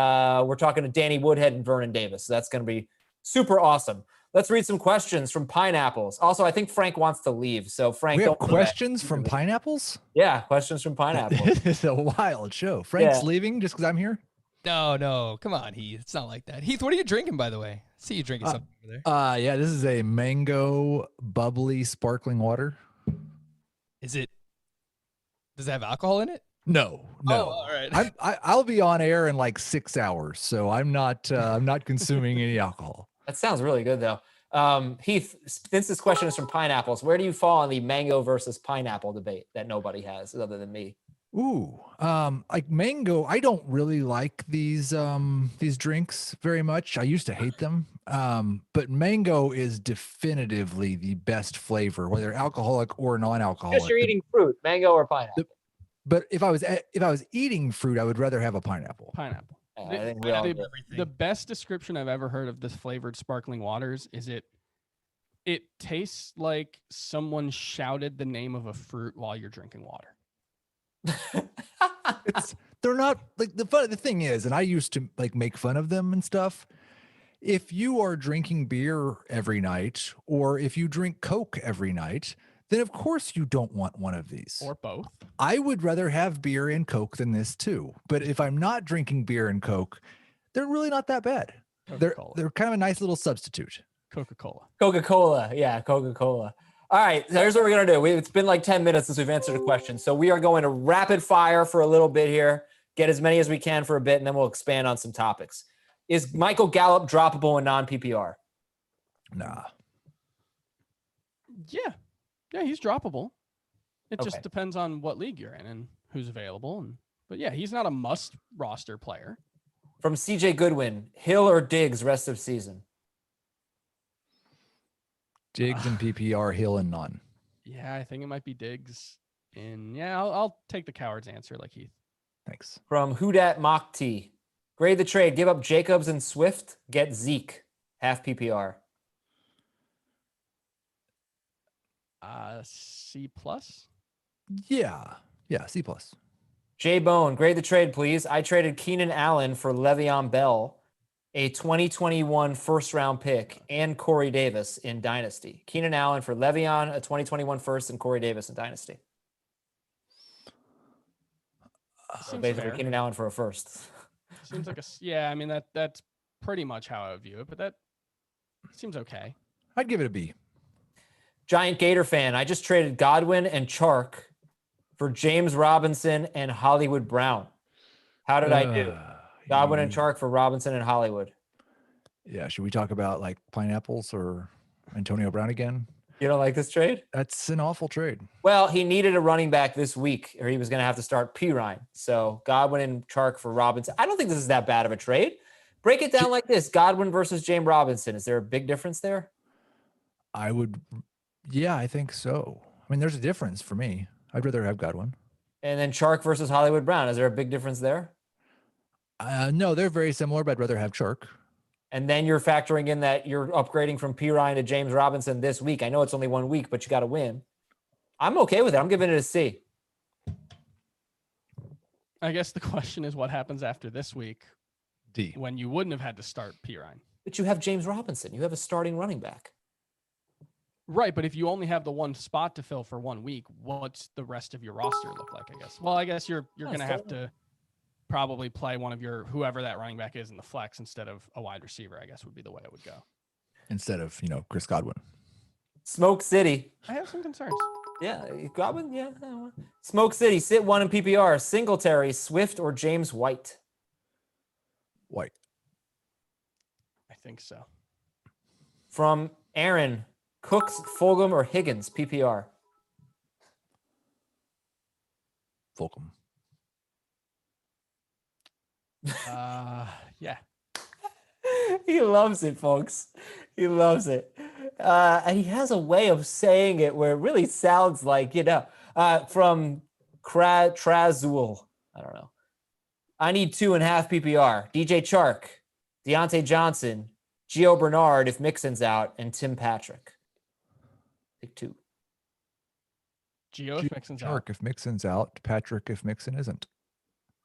we're talking to Danny Woodhead and Vernon Davis. So that's going to be super awesome. Let's read some questions from Pineapples. Also, I think Frank wants to leave. So Frank, We have don't do that. questions from pineapples. Yeah, questions from Pineapples. It's a wild show. Frank's Yeah. leaving just because I'm here. no. Come on, Heath. It's not like that. Heath, what are you drinking, by the way? I see you drinking something over there. Yeah, this is a mango bubbly sparkling water. Is it? Does it have alcohol in it? No. Oh, all right. I'll be on air in like 6 hours, so I'm not consuming any alcohol. That sounds really good, though. Heath, since this question is from Pineapples, where do you fall on the mango versus pineapple debate that nobody has other than me? Ooh, like mango. I don't really like these drinks very much. I used to hate them. But mango is definitively the best flavor, whether alcoholic or non-alcoholic. Because you're eating fruit, mango or pineapple. But if I was eating fruit, I would rather have a pineapple. Pineapple. I think we all The- do. The best description I've ever heard of this flavored sparkling waters is it tastes like someone shouted the name of a fruit while you're drinking water. They're not like the thing is, and I used to like make fun of them and stuff. If you are drinking beer every night, or if you drink Coke every night, then of course you don't want one of these. Or both. I would rather have beer and Coke than this too. But if I'm not drinking beer and Coke, they're really not that bad. Coca-Cola. They're kind of a nice little substitute. Coca-Cola. Coca-Cola. Yeah, Coca-Cola. All right, so here's what we're going to do. It's been like 10 minutes since we've answered a question. So we are going to rapid fire for a little bit here, get as many as we can for a bit, and then we'll expand on some topics. Is Michael Gallup droppable in non-PPR? Nah. Yeah. Yeah, he's droppable. It Okay. just depends on what league you're in and who's available. But yeah, he's not a must roster player. From CJ Goodwin, Hill or Diggs rest of season? Diggs and PPR, Hill and none. Yeah, I think it might be Diggs. And yeah, I'll take the coward's answer like Heath. Thanks. From Whodat Mock T, grade the trade. Give up Jacobs and Swift. Get Zeke. Half PPR. C plus. Yeah. Yeah. C plus. J Bone, grade the trade, please. I traded Keenan Allen for Le'Veon Bell, a 2021 first round pick, and Corey Davis in Dynasty. Keenan Allen for Le'Veon, a 2021 first, and Corey Davis in Dynasty. So Seems basically, fair. Keenan Allen for a first. Seems like yeah. I mean that's pretty much how I would view it, but that seems okay. I'd give it a B. Giant Gator fan, I just traded Godwin and Chark for James Robinson and Hollywood Brown. How did I do? Godwin and Chark for Robinson and Hollywood. Yeah. Should we talk about like pineapples or Antonio Brown again? You don't like this trade? That's an awful trade. Well, he needed a running back this week, or he was going to have to start Pirine. So Godwin and Chark for Robinson. I don't think this is that bad of a trade. Break it down like this: Godwin versus James Robinson. Is there a big difference there? I would. Yeah, I think so. I mean, there's a difference for me. I'd rather have Godwin. And then Chark versus Hollywood Brown. Is there a big difference there? No, they're very similar, but I'd rather have Chark. And then you're factoring in that you're upgrading from Pirine to James Robinson this week. I know it's only 1 week, but you got to win. I'm okay with it. I'm giving it a C. I guess the question is what happens after this week D. when you wouldn't have had to start Pirine. But you have James Robinson. You have a starting running back. Right, but if you only have the one spot to fill for 1 week, what's the rest of your roster look like, I guess? Well, I guess you're going to have to probably play one of your whoever that running back is in the flex instead of a wide receiver, I guess would be the way it would go. Instead of, Chris Godwin. Smoke City. I have some concerns. Yeah, Godwin. Yeah. Smoke City. Sit one in PPR. Singletary, Swift, or James White. White. I think so. From Aaron, Cooks, Fulgham, or Higgins. PPR. Fulgham. Yeah. He loves it, folks. He loves it. And he has a way of saying it where it really sounds like, from Trazul. I don't know. I need 2.5 PPR. DJ Chark, Deontay Johnson, Gio Bernard if Mixon's out, and Tim Patrick. Pick 2. Gio if Mixon's out. Chark if Mixon's out. Patrick if Mixon isn't.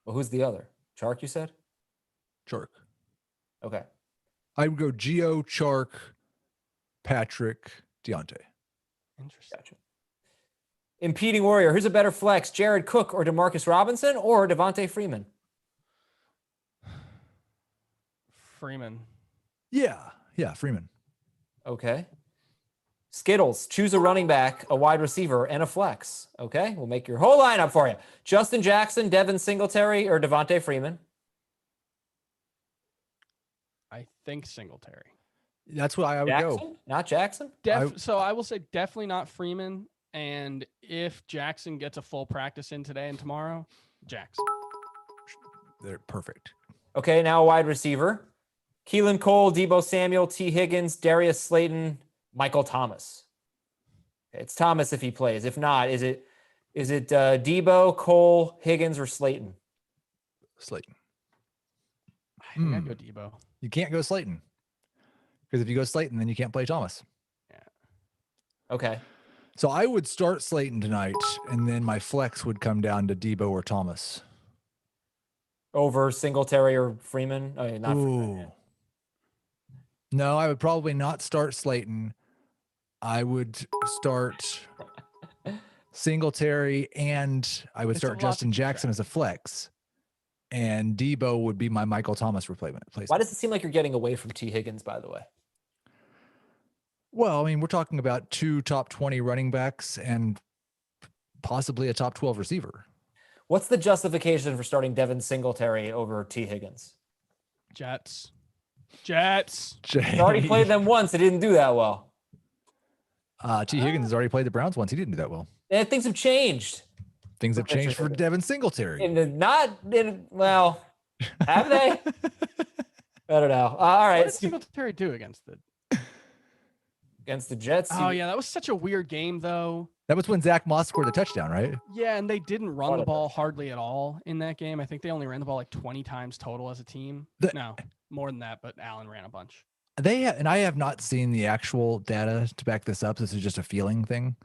Well, who's the other? Chark, you said? Chark. Okay. I would go Gio, Chark, Patrick, Deontay. Interesting. Gotcha. Impeding Warrior. Who's a better flex, Jared Cook or DeMarcus Robinson or Devontae Freeman? Freeman. Yeah, Freeman. Okay. Skittles. Choose a running back, a wide receiver, and a flex. Okay. We'll make your whole lineup for you. Justin Jackson, Devin Singletary, or Devontae Freeman? I think Singletary. That's what I would Jackson? go. Not Jackson? So I will say definitely not Freeman. And if Jackson gets a full practice in today and tomorrow, Jackson. They're perfect. Okay. Now a wide receiver. Keelan Cole, Debo Samuel, T. Higgins, Darius Slayton, Michael Thomas. Okay, it's Thomas if he plays. If not, is it Debo, Cole, Higgins, or Slayton? Slayton. I think I'd go Debo. You can't go Slayton. Because if you go Slayton, then you can't play Thomas. Okay. So I would start Slayton tonight, and then my flex would come down to Debo or Thomas. Over Singletary or Freeman? Oh, yeah, not Freeman. Yeah. No, I would probably not start Slayton. I would start Singletary, and I would It's a start lot Justin to keep Jackson track. as a flex. And Debo would be my Michael Thomas replacement. Why does it seem like you're getting away from T. Higgins, by the way? Well, I mean, we're talking about 2 top 20 running backs and possibly a top 12 receiver. What's the justification for starting Devin Singletary over T. Higgins? Jets. He already played them once. It didn't do that well. T. Higgins has already played the Browns once. He didn't do that well. And things have changed. Things have changed for Devin Singletary. Well, Have they? I don't know. All What right. did Singletary do against the? Against the Jets. Oh yeah, that was such a weird game though. That was when Zach Moss scored the touchdown, right? Yeah, and they didn't run What the a ball touchdown. hardly at all in that game. I think they only ran the ball like 20 times total as a team. The- No, more than that, but Allen ran a bunch. And I have not seen the actual data to back this up. This is just a feeling thing.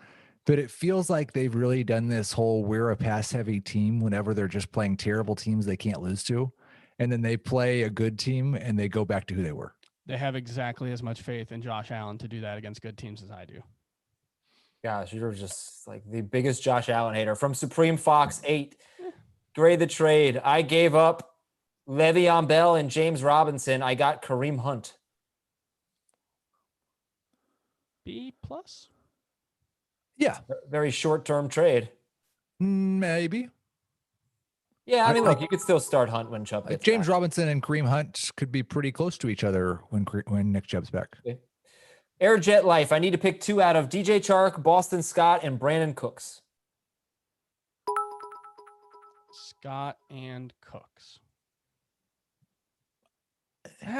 But it feels like they've really done this whole we're a pass heavy team whenever they're just playing terrible teams they can't lose to. And then they play a good team and they go back to who they were. They have exactly as much faith in Josh Allen to do that against good teams as I do. Gosh, you're just like the biggest Josh Allen hater. From Supreme Fox 8, grade the trade. I gave up Le'Veon Bell and James Robinson. I got Kareem Hunt. B plus. Yeah, Very short-term trade. maybe. Yeah, I I mean, like- look, you could still start Hunt when Chubb Like gets James back. Robinson and Kareem Hunt could be pretty close to each other when Nick Chubb's back. Air Jet Life. I need to pick 2 out of DJ Chark, Boston Scott, and Brandon Cooks. Scott and Cooks.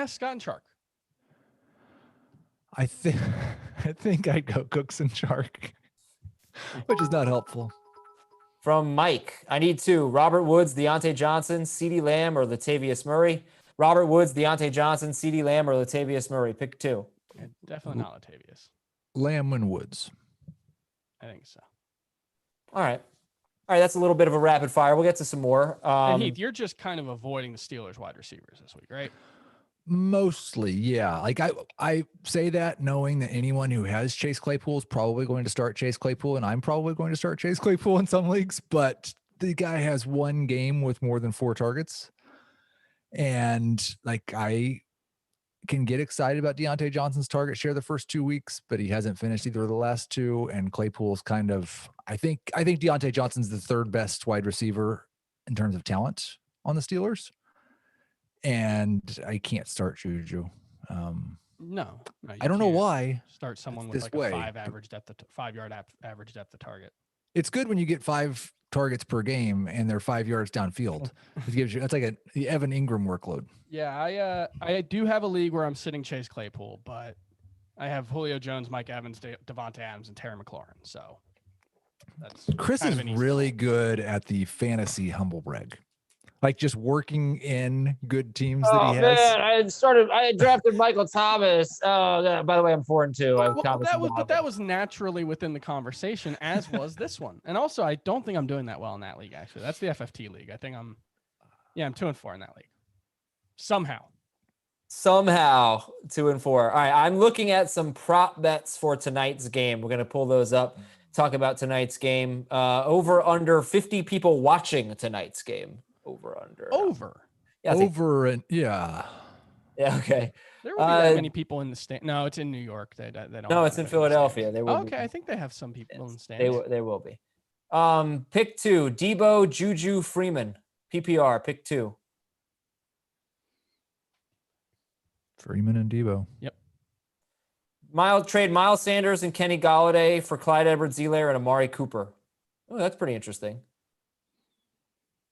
Scott and Shark. I think I think I'd go Cooks and Shark, which is not helpful. From Mike, I need 2. Robert Woods, Deontay Johnson, CeeDee Lamb, or Latavius Murray. Robert Woods, Deontay Johnson, CeeDee Lamb, or Latavius Murray. Pick 2. Yeah, definitely not Latavius. Lamb and Woods. I think so. All right. All right, that's a little bit of a rapid fire. We'll get to some more. And Heath, you're just kind of avoiding the Steelers wide receivers this week, right? Mostly, yeah. Like I say that knowing that anyone who has Chase Claypool is probably going to start Chase Claypool, and I'm probably going to start Chase Claypool in some leagues, but the guy has one game with more than 4 targets. And like I can get excited about Deontay Johnson's target share the first 2 weeks, but he hasn't finished either of the last 2. And Claypool's kind of I think Deontay Johnson's the 3rd best wide receiver in terms of talent on the Steelers. And I can't start Juju. No, you I don't know can't why. Start someone this with like way. a 5 average depth, 5 yard average depth of target. It's good when you get 5 targets per game and they're 5 yards downfield. It gives you that's like the Evan Ingram workload. Yeah, I do have a league where I'm sitting Chase Claypool, but I have Julio Jones, Mike Evans, Devontae Adams, and Terry McLaurin. So that's Chris kind is of an easy really call. good at the fantasy humble brag. Like just working in good teams that he has. I drafted Michael Thomas. Oh, yeah, by the way, I'm 4-2. I have Well, Thomas and but Dobbins. that was naturally within the conversation, as was this one. And also, I don't think I'm doing that well in that league. Actually, that's the FFT league. I think I'm 2-4 in that league. Somehow. 2-4. All right, I'm looking at some prop bets for tonight's game. We're going to pull those up, talk about tonight's game. Over under 50 people watching tonight's game. Over. Yeah, I think- Over and yeah. yeah, okay. There will be that Uh, many people in the stand. No, it's in New York. They don't. No, have it's in anybody the Philadelphia. stands. There will Okay, be. I think they have some people in the stands. There will be. Pick 2, Debo, Juju, Freeman. PPR, pick 2. Freeman and Debo. Miles Sanders and Kenny Galladay for Clyde Edwards-Helaire and Amari Cooper. Oh, that's pretty interesting.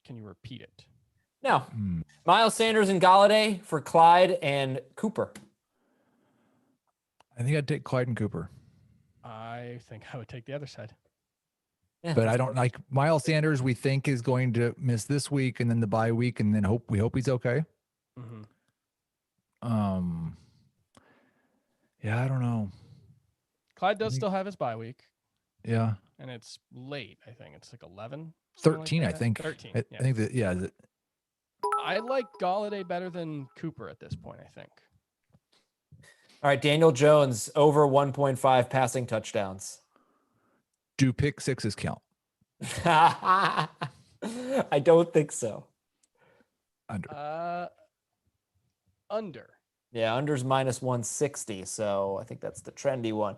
Can you repeat it? Now, Hmm. Miles Sanders and Galladay for Clyde and Cooper. I think I'd take Clyde and Cooper. I think I would take the other side. Yeah, But I don't like Miles Sanders. We think is going to miss this week and then the bye week, and then we hope he's okay. Mm-hmm. Yeah, I don't know. Clyde does think- still have his bye week, Yeah, and it's late. I think it's like 11. 13. I that. think. 13. I yeah. think that. Yeah, that- I like Galladay better than Cooper at this point. I think. All right, Daniel Jones over 1.5 passing touchdowns. do pick sixes count? I don't think so. Under. Under. Yeah, under's minus 160, so I think that's the trendy one.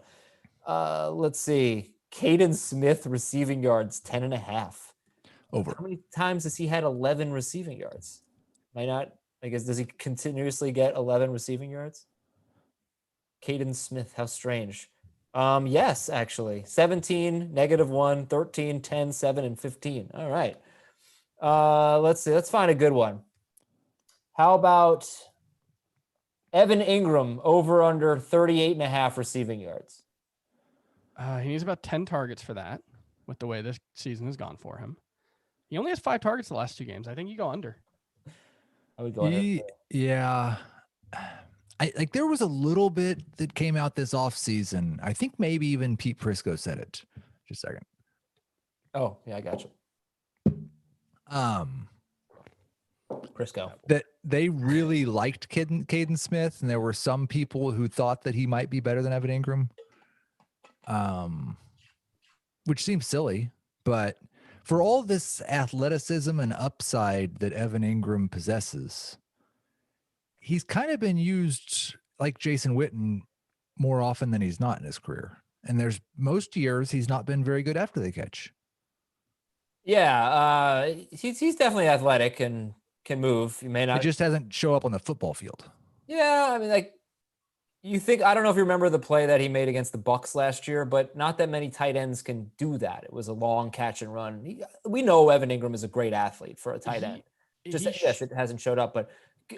Let's see. Caden Smith receiving yards 10.5. Over. How many times has he had 11 receiving yards? Might not. I guess does he continuously get 11 receiving yards? Caden Smith, how strange. Yes, actually. 17, -1, 13, 10, 7, and 15. All right. Let's see. Let's find a good one. How about Evan Ingram over under 38.5 receiving yards? He needs about 10 targets for that with the way this season has gone for him. He only has 5 targets the last 2 games. I think you go under. I would go under. Yeah. There was a little bit that came out this offseason. I think maybe even Pete Prisco said it. Just a second. Oh, yeah, I got you. Prisco. That they really liked Caden Smith, and there were some people who thought that he might be better than Evan Ingram. Which seems silly, but for all this athleticism and upside that Evan Ingram possesses, he's kind of been used like Jason Witten more often than he's not in his career. And there's most years he's not been very good after the catch. Yeah, he's definitely athletic and can move. He may not. It just hasn't show up on the football field. Yeah, I mean, like you think. I don't know if you remember the play that he made against the Bucks last year, but not that many tight ends can do that. It was a long catch and run. We know Evan Ingram is a great athlete for a tight end. Yes, it hasn't showed up, but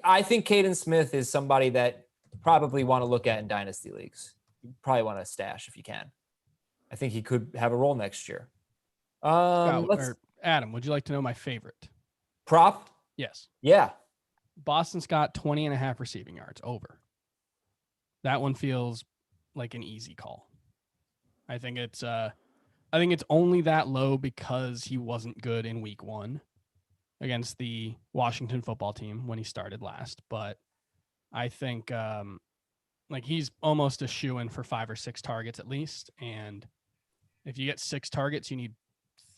I think Caden Smith is somebody that probably want to look at in dynasty leagues. You probably want to stash if you can. I think he could have a role next year. Adam, would you like to know my favorite prop? Yes. Yeah. Boston Scott 20.5 receiving yards over. That one feels like an easy call. I think it's only that low because he wasn't good in week 1 against the Washington football team when he started last. But I think he's almost a shoo-in for 5 or 6 targets at least. And if you get 6 targets, you need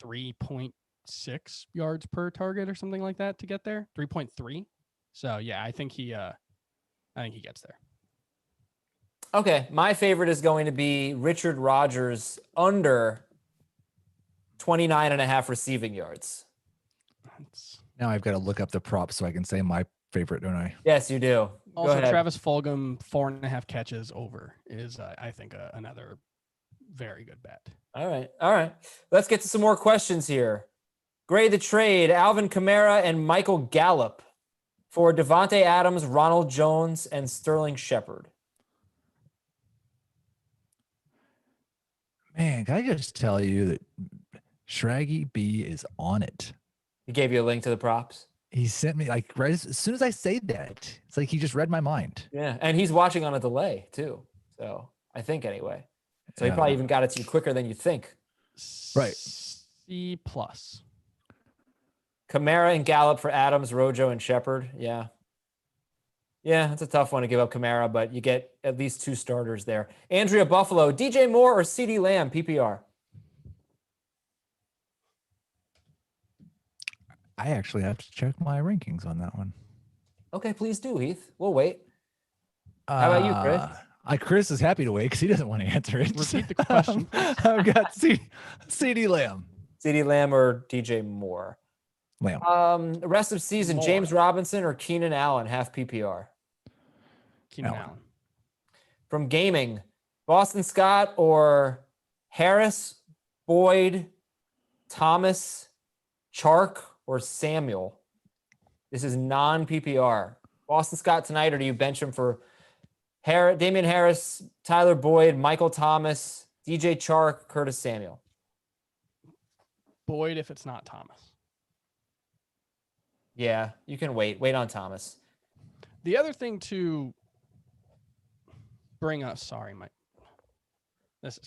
3.6 yards per target or something like that to get there. 3.3. So yeah, I think he gets there. Okay, my favorite is going to be Richard Rodgers under 29.5 receiving yards. Now I've got to look up the props so I can say my favorite, don't I? Yes, you do. Also, Travis Fulgham 4.5 catches over is I think another very good bet. All right. Let's get to some more questions here. Grade the trade: Alvin Kamara and Michael Gallup for Devontae Adams, Ronald Jones, and Sterling Shepard. Man, can I just tell you that Shraggy B is on it? He gave you a link to the props. He sent me right as soon as I say that. It's like he just read my mind. Yeah, and he's watching on a delay too. So I think anyway. So he probably even got it to you quicker than you think. Right. C+. Kamara and Gallup for Adams, Rojo, and Shepard. Yeah. Yeah, it's a tough one to give up Kamara, but you get at least 2 starters there. Andrea Buffalo, DJ Moore or CeeDee Lamb, PPR? I actually have to check my rankings on that one. Okay, please do, Heath. We'll wait. How about you, Chris? Chris is happy to wait because he doesn't want to answer it. Repeat the question. I've got CeeDee Lamb. CeeDee Lamb or DJ Moore? Lamb. The rest of season, Moore. James Robinson or Keenan Allen, half PPR? Keenan Allen. From gaming, Boston Scott or Harris, Boyd, Thomas, Chark, or Samuel? This is non-PPR. Boston Scott tonight, or do you bench him for Damian Harris, Tyler Boyd, Michael Thomas, DJ Chark, Curtis Samuel? Boyd if it's not Thomas. Yeah, you can wait. Wait on Thomas. The other thing to bring up, sorry, Mike.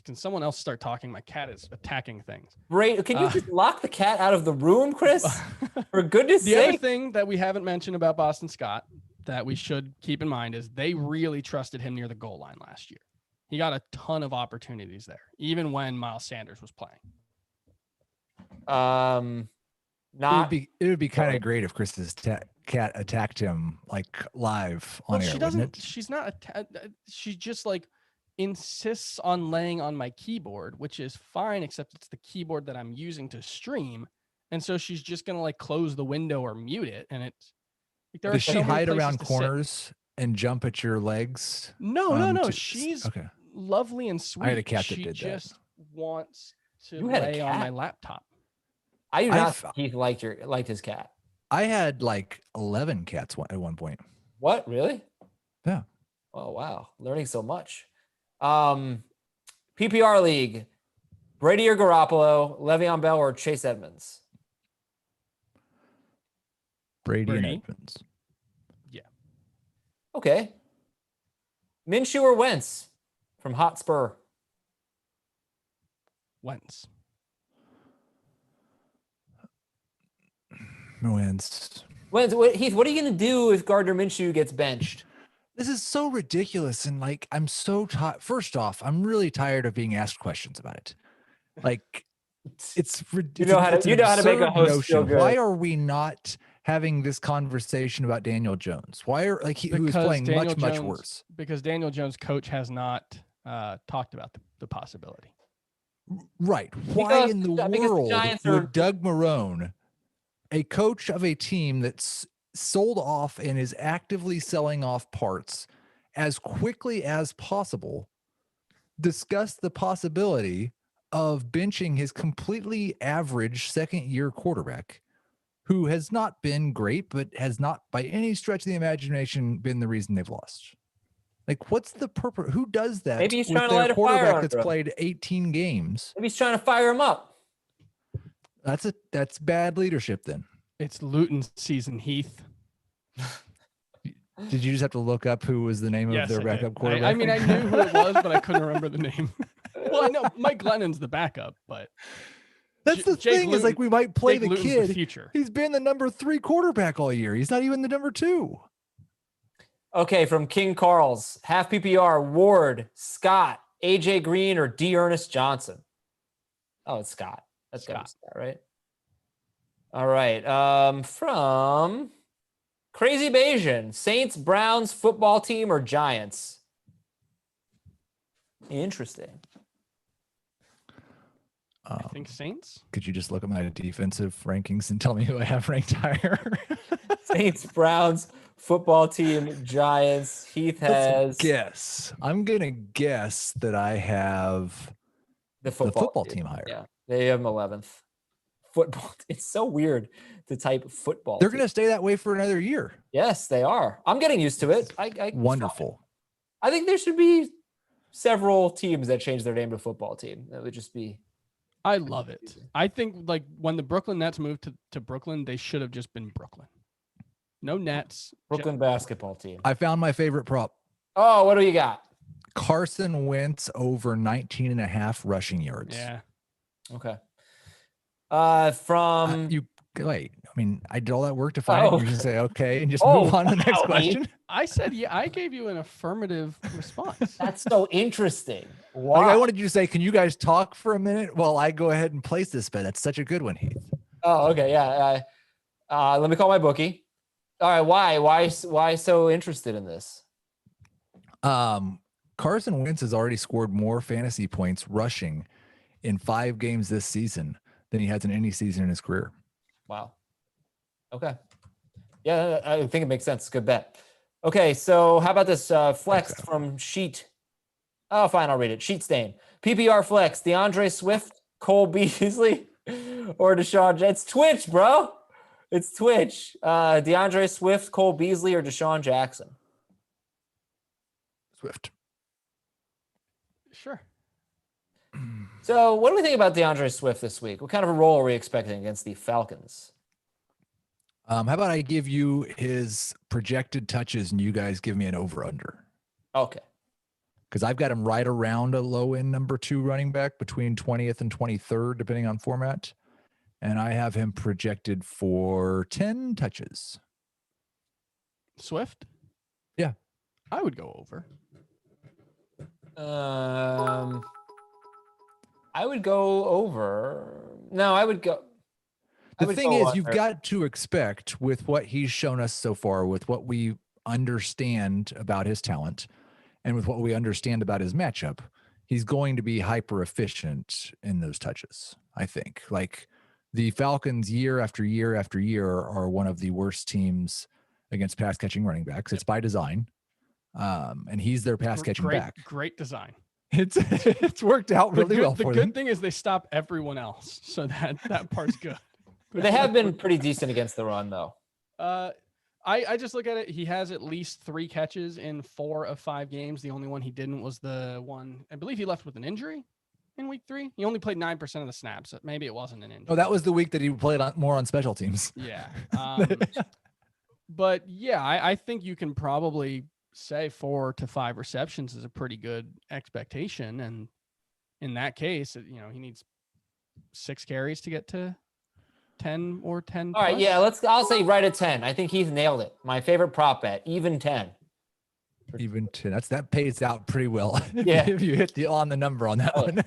Can someone else start talking? My cat is attacking things. Great. Can you just lock the cat out of the room, Chris? For goodness The sake. other thing that we haven't mentioned about Boston Scott that we should keep in mind is they really trusted him near the goal line last year. He got a ton of opportunities there, even when Miles Sanders was playing. It would be kind of great if Chris's cat attacked him like live on air, wouldn't it? She's not. She just like insists on laying on my keyboard, which is fine, except it's the keyboard that I'm using to stream, and so she's just gonna like close the window or mute it, and it's. Like, Does she hide around corners and jump at your legs? No. She's okay. Lovely and sweet. I had a cat that she did just that. wants to You had a lay on cat? my laptop. I do not think Heath liked his cat. I had like 11 cats at one point. What? Really? Yeah. Oh, wow. Learning so much. PPR league, Brady or Garoppolo, Le'Veon Bell or Chase Edmonds? Brady and Brady. Edmonds. Okay. Minshew or Wentz from Hotspur? Wentz. Wentz. Heath, what are you going to do if Gardner Minshew gets benched? This is so ridiculous. And like, I'm so tired. First off, I'm really tired of being asked questions about it. Like, it's You know how to make a host feel good. Why are we not having this conversation about Daniel Jones? Why are like who is playing Daniel much Jones, worse? Because Daniel Jones' coach has not talked about the possibility. Right. Why in the because the world Giants would are- Doug Marrone, a coach of a team that's sold off and is actively selling off parts as quickly as possible, discuss the possibility of benching his completely average second-year quarterback who has not been great, but has not by any stretch of the imagination been the reason they've lost? Like, what's the purpose? Who does that? Maybe he's with trying to their light a fire quarterback under that's him. played 18 games? Maybe he's trying to fire him up. That's bad leadership then. It's Luton season, Heath. Did you just have to look up who was the name of Yes, their I backup did. quarterback? I mean, I knew who it was, but I couldn't remember the name. Well, I know Mike Glennon's the backup, but that's the Jake thing is like we might play Jake the Luton's kid. the future. He's been the number 3 quarterback all year. He's not even the number 2. Okay, from King Carl's, half PPR, Ward, Scott, AJ Green, or D. Ernest Johnson? Oh, it's Scott. That's got to be Scott, right? All right. From Crazy Bayesian, Saints, Browns, football team, or Giants? Interesting. I think Saints. Could you just look at my defensive rankings and tell me who I have ranked higher? Saints, Browns, football team, Giants. Heath has Guess. I'm gonna guess that I have the the football team higher. Yeah, they have him 11th. Football. It's so weird to type football. They're team. gonna stay that way for another year. Yes, they are. I'm getting used to it. I Wonderful. I think there should be several teams that change their name to football team. That would just be. I love it. I think like when the Brooklyn Nets moved to Brooklyn, they should have just been Brooklyn. No Nets. Brooklyn basketball team. I found my favorite prop. Oh, what do you got? Carson Wentz over 19 and a half rushing yards. Yeah. Okay. From You wait. I mean, I did all that work to find it. Oh. You just say okay and just Oh, move on to the next wow, question. I said, yeah, I gave you an affirmative response. that's so interesting. Like, Wow. I wanted you to say, can you guys talk for a minute while I go ahead and place this bet? That's such a good one, Heath. Oh, okay, yeah. Let me call my bookie. All right, why so interested in this? Carson Wentz has already scored more fantasy points rushing in 5 games this season than he has in any season in his career. Wow. Okay. Yeah, I think it makes sense. Good bet. Okay, so how about this flex Okay. from Sheet? Oh, fine, I'll read it. Sheet stain. PPR flex, DeAndre Swift, Cole Beasley, or Deshaun. It's Twitch, bro. It's Twitch. DeAndre Swift, Cole Beasley, or Deshaun Jackson. Swift. Sure. So, what do we think about DeAndre Swift this week? What kind of a role are we expecting against the Falcons? How about I give you his projected touches and you guys give me an over-under? Okay. Because I've got him right around a low-end number 2 running back between 20th and 23rd, depending on format. And I have him projected for 10 touches. Swift? Yeah. I would go over. I would go over. No, I would go. The thing is, you've got to expect with what he's shown us so far, with what we understand about his talent and with what we understand about his matchup, he's going to be hyper efficient in those touches. I think like the Falcons year after year after year are one of the worst teams against pass catching running backs. It's by design. And he's their pass catching back. Great design. It's worked out really well The for good them. thing is they stop everyone else, so that part's good. They have been pretty decent against the run, though. I just look at it. He has at least 3 catches in 4 of 5 games. The only one he didn't was the one, I believe he left with an injury in week 3. He only played 9% of the snaps. So maybe it wasn't an injury. Oh, that was the week that he played more on special teams. Yeah. But yeah, I think you can probably say 4 to 5 receptions is a pretty good expectation. And in that case, you know, he needs 6 carries to get to 10 or 10. All right, yeah, I'll say right at 10. I think Heath nailed it. My favorite prop bet, even 10. Even 10. That pays out pretty well. Yeah. If you hit on the number on that Oh. one.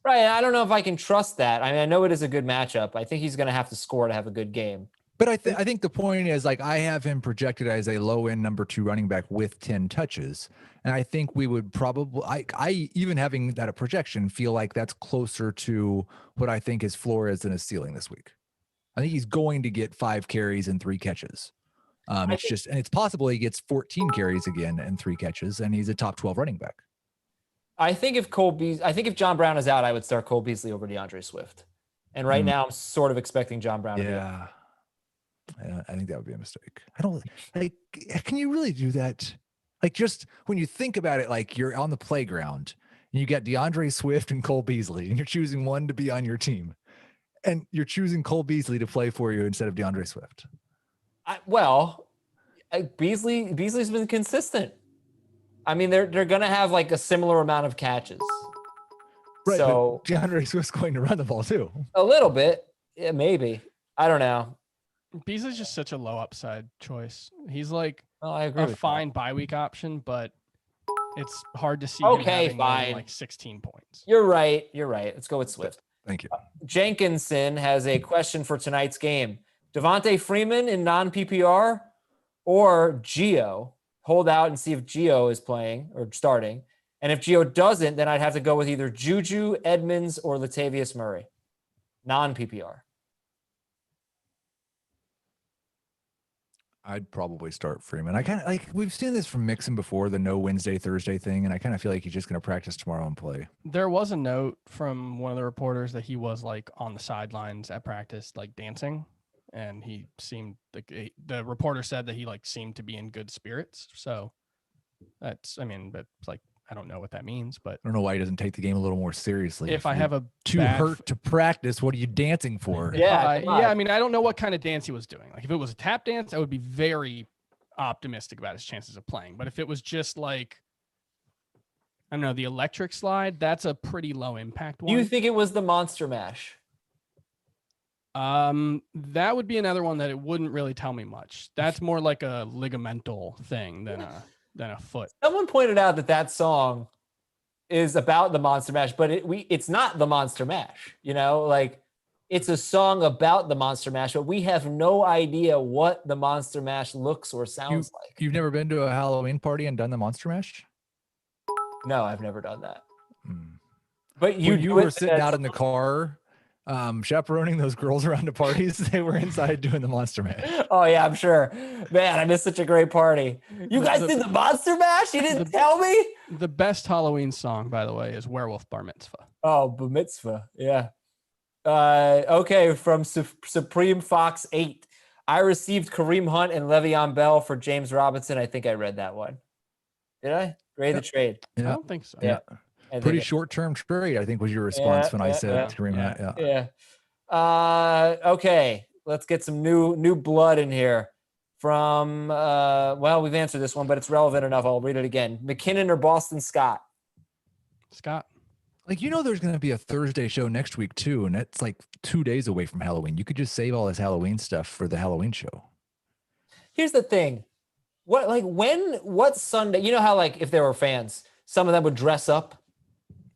Right. I don't know if I can trust that. I mean, I know it is a good matchup. I think he's going to have to score to have a good game. But I think the point is, like, I have him projected as a low end number 2 running back with 10 touches. And I think we would probably, I even having that a projection, feel like that's closer to what I think his floor is than his ceiling this week. I think he's going to get 5 carries and 3 catches. It's possible he gets 14 carries again and 3 catches, and he's a top 12 running back. I think if John Brown is out, I would start Cole Beasley over DeAndre Swift. And right now I'm sort of expecting John Brown to be out. I think that would be a mistake. I don't like, can you really do that? Like, just when you think about it, like you're on the playground and you got DeAndre Swift and Cole Beasley, and you're choosing one to be on your team, and you're choosing Cole Beasley to play for you instead of DeAndre Swift. Beasley's been consistent. I mean, they're going to have like a similar amount of catches. Right. So but DeAndre Swift's going to run the ball too. a little bit. Yeah, maybe. I don't know. Beasley's just such a low upside choice. He's like I agree a with fine that. bye week option, but it's hard to see Okay, him having more than, fine. like 16 points. You're right. Let's go with Swift. Thank you. Jenkinson has a question for tonight's game. Devontae Freeman in non-PPR or Gio? Hold out and see if Gio is playing or starting. And if Gio doesn't, then I'd have to go with either Juju, Edmonds, or Latavius Murray. Non-PPR. I'd probably start Freeman. I kind of like, we've seen this from Mixon before, the no Wednesday, Thursday thing. And I kind of feel like he's just going to practice tomorrow and play. There was a note from one of the reporters that he was like on the sidelines at practice, like dancing. And he seemed like the reporter said that he like seemed to be in good spirits. So that's like, I don't know what that means, but I don't know why he doesn't take the game a little more seriously. if I you're have a too bad hurt to practice, what are you dancing for? Yeah, come on. I mean, I don't know what kind of dance he was doing. Like if it was a tap dance, I would be very optimistic about his chances of playing. But if it was just like, I don't know, the electric slide, that's a pretty low impact Do one. you think it was the Monster Mash? That would be another one that it wouldn't really tell me much. That's more like a ligamental thing than a foot. Someone pointed out that song is about the Monster Mash, but it's not the Monster Mash. You know, like it's a song about the Monster Mash, but we have no idea what the Monster Mash looks or sounds like. You've never been to a Halloween party and done the Monster Mash? No, I've never done that. Hmm. But You do were it sitting as- out in the car, chaperoning those girls around to parties. They were inside doing the Monster Mash. Oh yeah, I'm sure. Man, I missed such a great party. You guys did the Monster Mash? You didn't tell me? The best Halloween song, by the way, is Werewolf Bar Mitzvah. Oh, Bar Mitzvah. Yeah. Okay, from Supreme Fox 8. I received Kareem Hunt and Le'Veon Bell for James Robinson. I think I read that one. Did I? Grade the trade. I Yeah. don't think so. Yeah. I think Pretty it- short-term trade, I think, was your response when I yeah, said yeah, Kareem Hunt. Yeah. Yeah. Okay. Let's get some new blood in here. From well, we've answered this one, but it's relevant enough. I'll read it again. McKinnon or Boston Scott? Scott. Like, there's going to be a Thursday show next week too, and it's like 2 days away from Halloween. You could just save all this Halloween stuff for the Halloween show. Here's the thing. What Sunday? You know how like if there were fans, some of them would dress up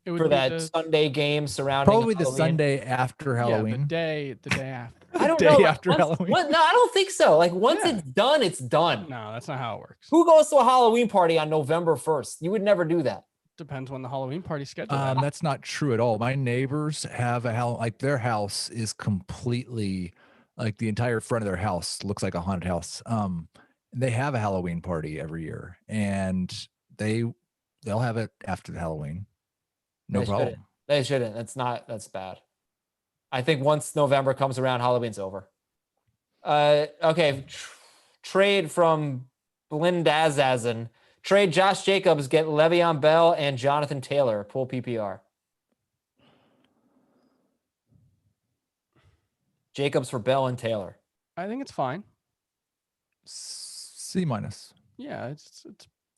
It would for be that Sunday game surrounding Probably the Halloween? Sunday after Halloween. the day after. I don't day know. after Halloween. No, I don't think so. Like once Yeah. it's done, it's done. No, that's not how it works. Who goes to a Halloween party on November 1st? You would never do that. Depends when the Halloween party's scheduled. That's not true at all. My neighbors have their house is completely, like, the entire front of their house looks like a haunted house. They have a Halloween party every year, and they'll have it after the Halloween. No They problem. shouldn't. They shouldn't. That's bad. I think once November comes around, Halloween's over. Okay. Trade from Blindazazan. Trade Josh Jacobs, get Le'Veon Bell and Jonathan Taylor. Pull PPR. Jacobs for Bell and Taylor. I think it's fine. C minus. Yeah, it's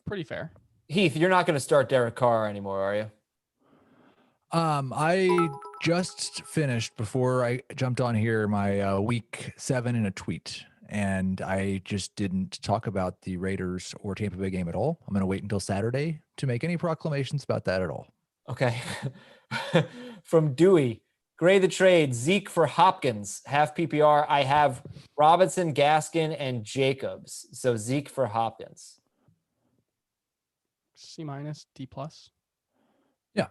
pretty fair. Heath, you're not going to start Derek Carr anymore, are you? I just finished before I jumped on here my week 7 in a tweet, and I just didn't talk about the Raiders or Tampa Bay game at all. I'm going to wait until Saturday to make any proclamations about that at all. Okay. From Dewey, grade the trade. Zeke for Hopkins, half PPR. I have Robinson, Gaskin, and Jacobs. So Zeke for Hopkins. C minus, D plus. Yeah.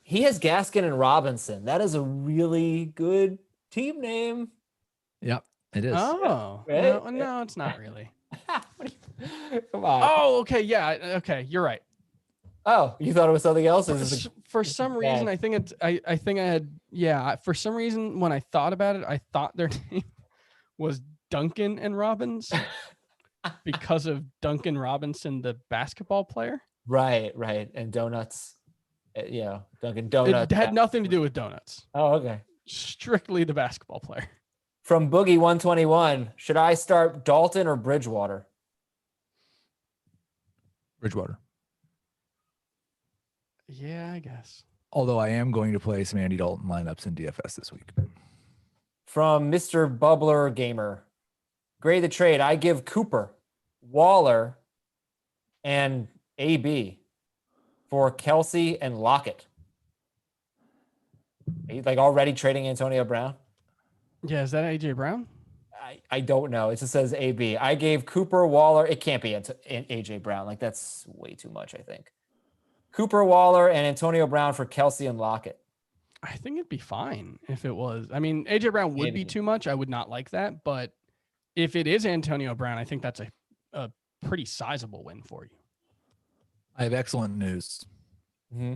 He has Gaskin and Robinson. That is a really good team name. Yep, it is. Oh, Right? no, it's not really. Come on. Oh, okay, yeah, okay, you're right. Oh, you thought it was something else? Or is this For some reason, bad? I think it's. I think I had. Yeah, for some reason, when I thought about it, I thought their name was Duncan and Robbins because of Duncan Robinson, the basketball player. Right. And donuts. Dunkin' Donuts. It had nothing to do with donuts. Oh, okay. Strictly the basketball player. From Boogie 121, should I start Dalton or Bridgewater? Bridgewater. Yeah, I guess. Although I am going to play some Andy Dalton lineups in DFS this week. From Mr. Bubbler Gamer, grade the trade. I give Cooper, Waller, and AB for Kelsey and Lockett. Are you like already trading Antonio Brown? Yeah, is that AJ Brown? I don't know. It just says AB. I gave Cooper, Waller. It can't be AJ Brown. Like that's way too much, I think. Cooper, Waller, and Antonio Brown for Kelsey and Lockett. I think it'd be fine if it was. I mean, AJ Brown would be Maybe. too much. I would not like that. But if it is Antonio Brown, I think that's a pretty sizable win for you. I have excellent news. Mm-hmm.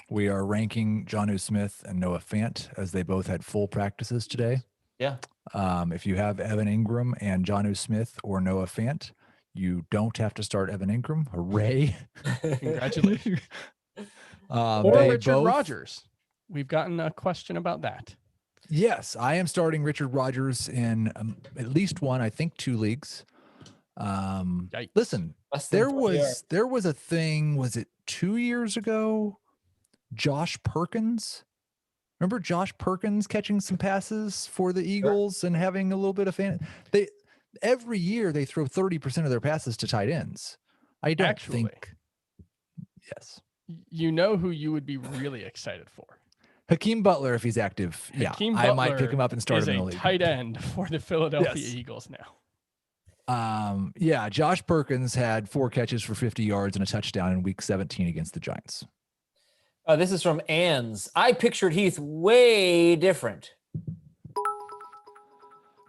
We are ranking Jonnu Smith and Noah Fant as they both had full practices today. Yeah. If you have Evan Ingram and Jonnu Smith or Noah Fant, you don't have to start Evan Ingram. Hooray. Congratulations. Or they Richard both- Rodgers. We've gotten a question about that. Yes, I am starting Richard Rodgers in at least one, I think 2 leagues. Yikes. Listen, Less than there 20 yards. was a thing, was it 2 years ago? Josh Perkins. Remember Josh Perkins catching some passes for the Eagles and having a little bit of every year they throw 30% of their passes to tight ends. I don't Actually. think. Yes. You know who you would be really excited for? Hakeem Butler, if he's active. Hakeem I might Butler pick him up and start is him in a the league. tight end for the Philadelphia Yes. Eagles now. Josh Perkins had 4 catches for 50 yards and a touchdown in week 17 against the Giants. This is from Ann's. I pictured Heath way different.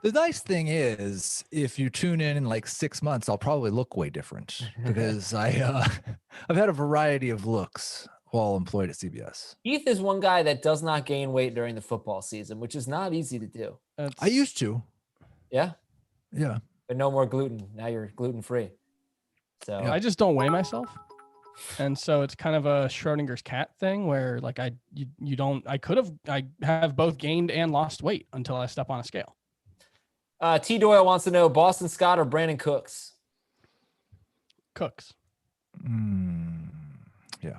The nice thing is, if you tune in like 6 months, I'll probably look way different because I've had a variety of looks while employed at CBS. Heath is one guy that does not gain weight during the football season, which is not easy to do. I used to. Yeah. Yeah. But no more gluten. Now you're gluten free. So I just don't weigh myself. And so it's kind of a Schrodinger's cat thing where like I have both gained and lost weight until I step on a scale. T Doyle wants to know Boston Scott or Brandon Cooks. Cooks. Yeah.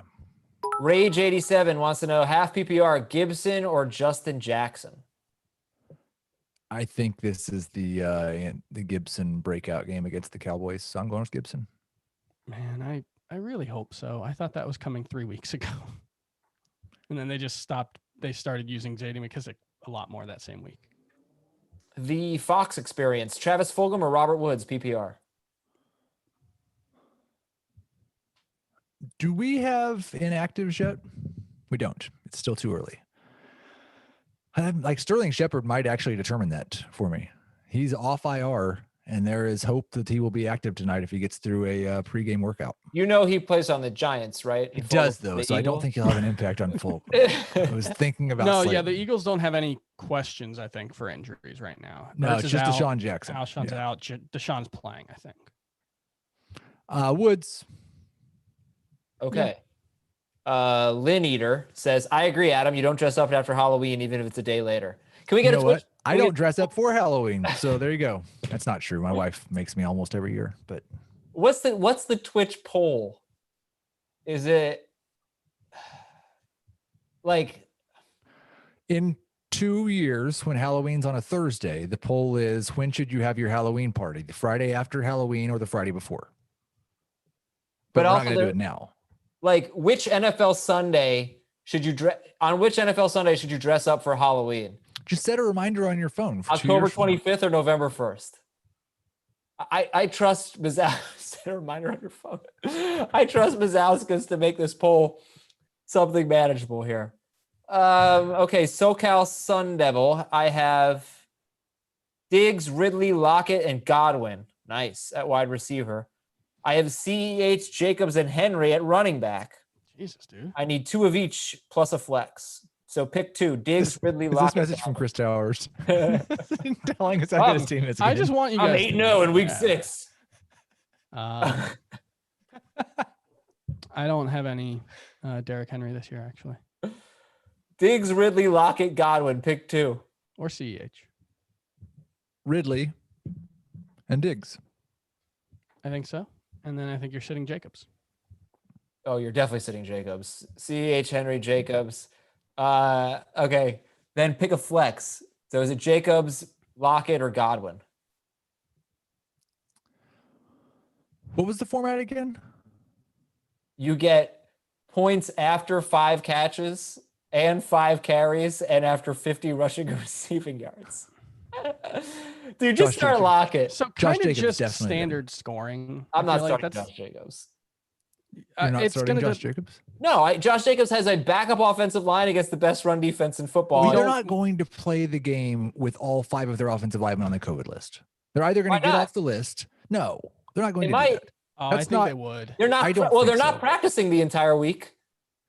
Rage 87 wants to know half PPR Gibson or Justin Jackson. I think this is the Gibson breakout game against the Cowboys. So I'm going with Gibson. Man, I really hope so. I thought that was coming 3 weeks ago. And then they just stopped. They started using JD McKissick a lot more that same week. The Fox Experience, Travis Fulgham or Robert Woods, PPR. Do we have inactives yet? We don't. It's still too early. Like Sterling Shepard might actually determine that for me. He's off IR and there is hope that he will be active tonight if he gets through a pregame workout. You know he plays on the Giants, right? He In does Fulham, though, the so I don't Eagles? think he'll have an impact on Fulcrum. I was thinking about. No, yeah, Slayton. the Eagles don't have any questions, I think, for injuries right now. No, Ertz it's is just out, Deshaun Jackson. Alshon's Yeah. out. Deshaun's playing, I think. Woods. Okay. Lynn Eater says, I agree, Adam. You don't dress up after Halloween, even if it's a day later. Can we You get know a Twitch? what? I don't dress up for Halloween, so there you go. That's not true. My wife makes me almost every year, but What's the Twitch poll? Is it like in 2 years, when Halloween's on a Thursday, the poll is when should you have your Halloween party? The Friday after Halloween or the Friday before? But But we're not also going to do there- it now. like which NFL Sunday should you dress on? Which NFL Sunday should you dress up for Halloween? Just set a reminder on your phone. For 2 October years from now. 25th or November 1st? I trust set a reminder on your phone. I trust Mazauskas to make this poll something manageable here. Okay, SoCal Sun Devil. I have Diggs, Ridley, Lockett, and Godwin. Nice at wide receiver. I have CEH, Jacobs, and Henry at running back. Jesus, dude. I need 2 of each plus a flex. So pick 2. Diggs, Ridley, Is this Lockett. message from Chris Towers Godwin. telling us how good his team is? I again? just want you I'm guys. 8-0 in week Yeah. 6. I don't have any Derrick Henry this year, actually, Diggs, Ridley, Lockett, Godwin. Pick 2. or CEH. Ridley and Diggs. I think so. And then I think you're sitting Jacobs. Oh, you're definitely sitting Jacobs. CH Henry Jacobs. Okay. Then pick a flex. So is it Jacobs, Lockett, or Godwin? What was the format again? You get points after 5 catches and 5 carries and after 50 rushing or receiving yards. Dude, just Josh start Jacobs. Lockett. So Josh kind of Jacobs just definitely standard scoring. I'm I not feel like starting that's- Josh Jacobs. You're not it's starting gonna Josh de- Jacobs. No, Josh Jacobs has a backup offensive line against the best run defense in football. They're don't- not going to play the game with all 5 of their offensive linemen on the COVID list. They're either going Why to get not? off the list. No, they're not going They to might. do that. Oh, That's I think not- they would. They're not. I don't Well, think they're not so. practicing the entire week,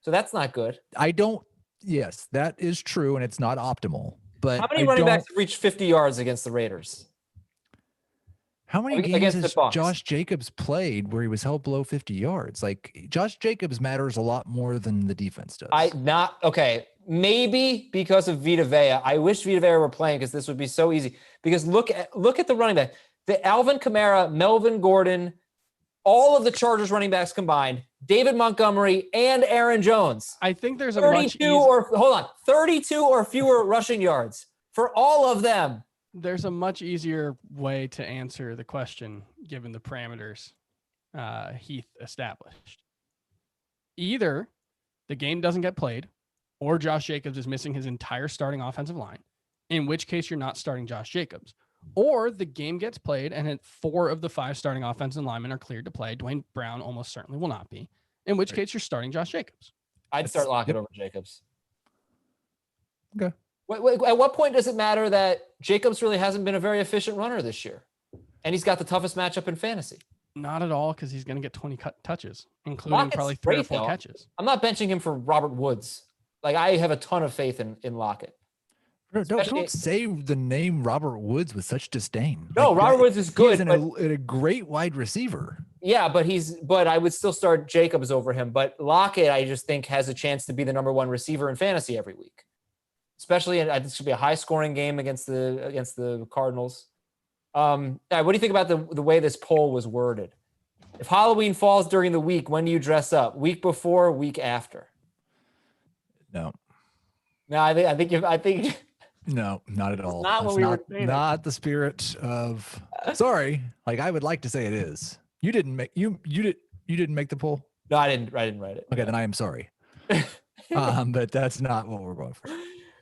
so that's not good. I don't. Yes, that is true, and it's not optimal. But How many I running don't- backs have reached 50 yards against the Raiders? How many Against games the has Bucs? Josh Jacobs played where he was held below 50 yards? Like Josh Jacobs matters a lot more than the defense does. Okay. Maybe because of Vita Vea. I wish Vita Vea were playing because this would be so easy. Because look at the running back. The Alvin Kamara, Melvin Gordon, all of the Chargers running backs combined, David Montgomery and Aaron Jones. I think there's a much 32 or fewer rushing yards for all of them. there's a much easier way to answer the question given the parameters Heath established. Either the game doesn't get played, or Josh Jacobs is missing his entire starting offensive line, in which case you're not starting Josh Jacobs. Or the game gets played and 4 of the 5 starting offensive linemen are cleared to play. Dwayne Brown almost certainly will not be, in which case you're starting Josh Jacobs. I'd start Lockett Yep. over Jacobs. Okay. At what point does it matter that Jacobs really hasn't been a very efficient runner this year? And he's got the toughest matchup in fantasy. Not at all, because he's going to get 20 touches, including Lockett's probably 3 or great, 4 though. catches. I'm not benching him for Robert Woods. Like, I have a ton of faith in Lockett. Especially- Don't say the name Robert Woods with such disdain. No, Like, Robert that- Woods is he good, is a great wide receiver. Yeah, but I would still start Jacobs over him. But Lockett, I just think, has a chance to be the number 1 receiver in fantasy every week. Especially, I think it should be a high-scoring game against the Cardinals. What do you think about the way this poll was worded? If Halloween falls during the week, when do you dress up? Week before, week after? No, No, I think no, not at all. not what That's we were saying. not the spirit of. Sorry, like I would like to say it is. You didn't make the poll. No, I didn't write it. Okay, then I am sorry. But that's not what we're going for.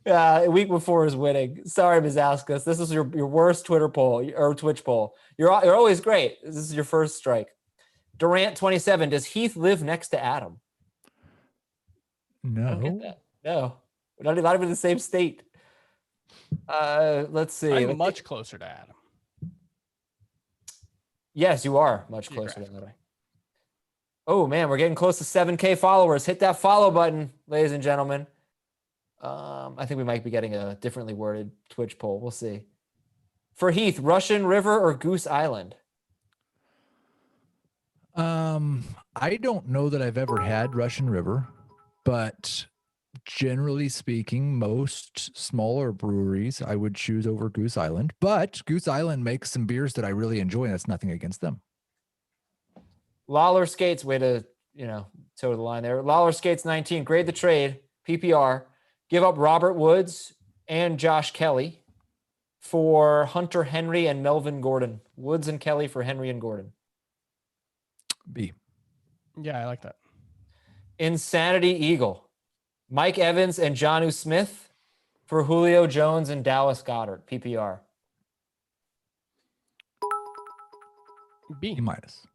A week before is winning. Sorry, Mazauskas. This is your worst Twitter poll or Twitch poll. You're always great. This is your first strike. Durant 27. Does Heath live next to Adam? I don't get No, that. No, we're not even in the same state. Let's see. I'm much closer to Adam. Yes, you are much closer Geographically. than that. Oh man, we're getting close to 7K followers. Hit that follow button, ladies and gentlemen. I think we might be getting a differently worded Twitch poll. We'll see. For Heath, Russian River or Goose Island? I don't know that I've ever had Russian River, but generally speaking, most smaller breweries I would choose over Goose Island. But Goose Island makes some beers that I really enjoy, and that's nothing against them. Lawler Skates, way to, toe the line there. Lawler Skates 19, grade the trade, PPR. Give up Robert Woods and Josh Kelly for Hunter Henry and Melvin Gordon. Woods and Kelly for Henry and Gordon. B. Yeah, I like that. Insanity Eagle. Mike Evans and Jonnu Smith for Julio Jones and Dallas Goddard, PPR. B. B minus.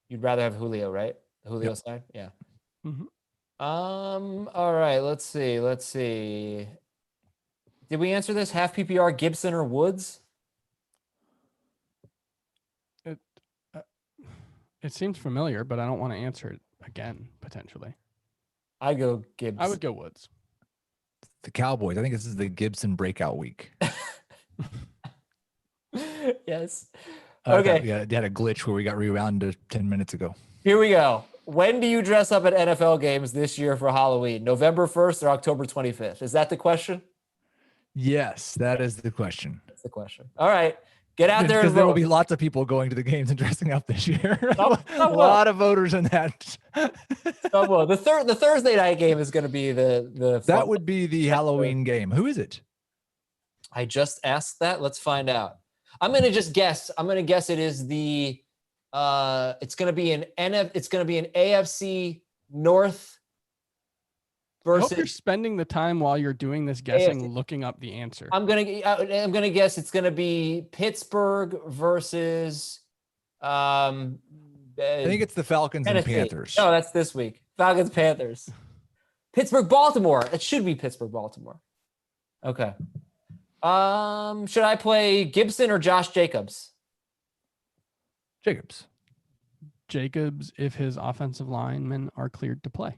You'd rather have Julio, right? The Julio Yep. side? Yeah. Mhm. All right, let's see. Did we answer this? Half PPR, Gibson or Woods? It seems familiar, but I don't want to answer it again, potentially. I go Gibbs. I would go Woods. The Cowboys. I think this is the Gibson breakout week. Yes. I thought Okay. we had a glitch where we got rewound 10 minutes ago. Here we go. When do you dress up at NFL games this year for Halloween? November 1st or October 25th? Is that the question? Yes, that is the question. That's the question. All right. Get out there Because and there will vote. be lots of people going to the games and dressing up this year. Some A will. lot of voters in that. Oh, well, the Thursday night game is going to be the That fun- would be the Halloween game. Who is it? I just asked that. Let's find out. I'm going to just guess. I'm going to guess it is the it's going to be an AFC North I hope you're versus spending the time while you're doing this guessing, AFC. looking up the answer. I'm going to guess it's going to be Pittsburgh versus I think it's the Falcons and Tennessee. Panthers. No, that's this week. Falcons, Panthers. Pittsburgh, Baltimore. It should be Pittsburgh, Baltimore. Okay. Should I play Gibson or Josh Jacobs? Jacobs. Jacobs, if his offensive linemen are cleared to play,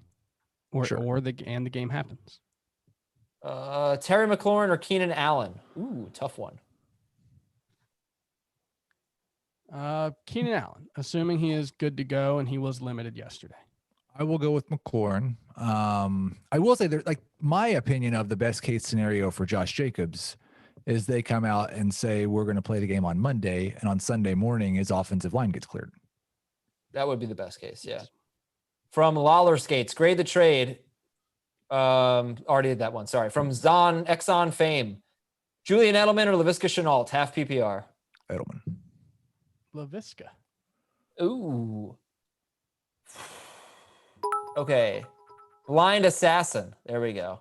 or Sure. the game happens. Terry McLaurin or Keenan Allen? Ooh, tough one. Keenan Allen, assuming he is good to go, and he was limited yesterday. I will go with McLaurin. I will say that, like, my opinion of the best case scenario for Josh Jacobs is they come out and say, we're going to play the game on Monday, and on Sunday morning, his offensive line gets cleared. That would be the best case, yeah. From Lawler Skates, grade the trade. Already did that one. Sorry. From Exxon Fame, Julian Edelman or LaVisca Chenault, half PPR. Edelman. LaVisca. Ooh. Okay. Blind Assassin. There we go.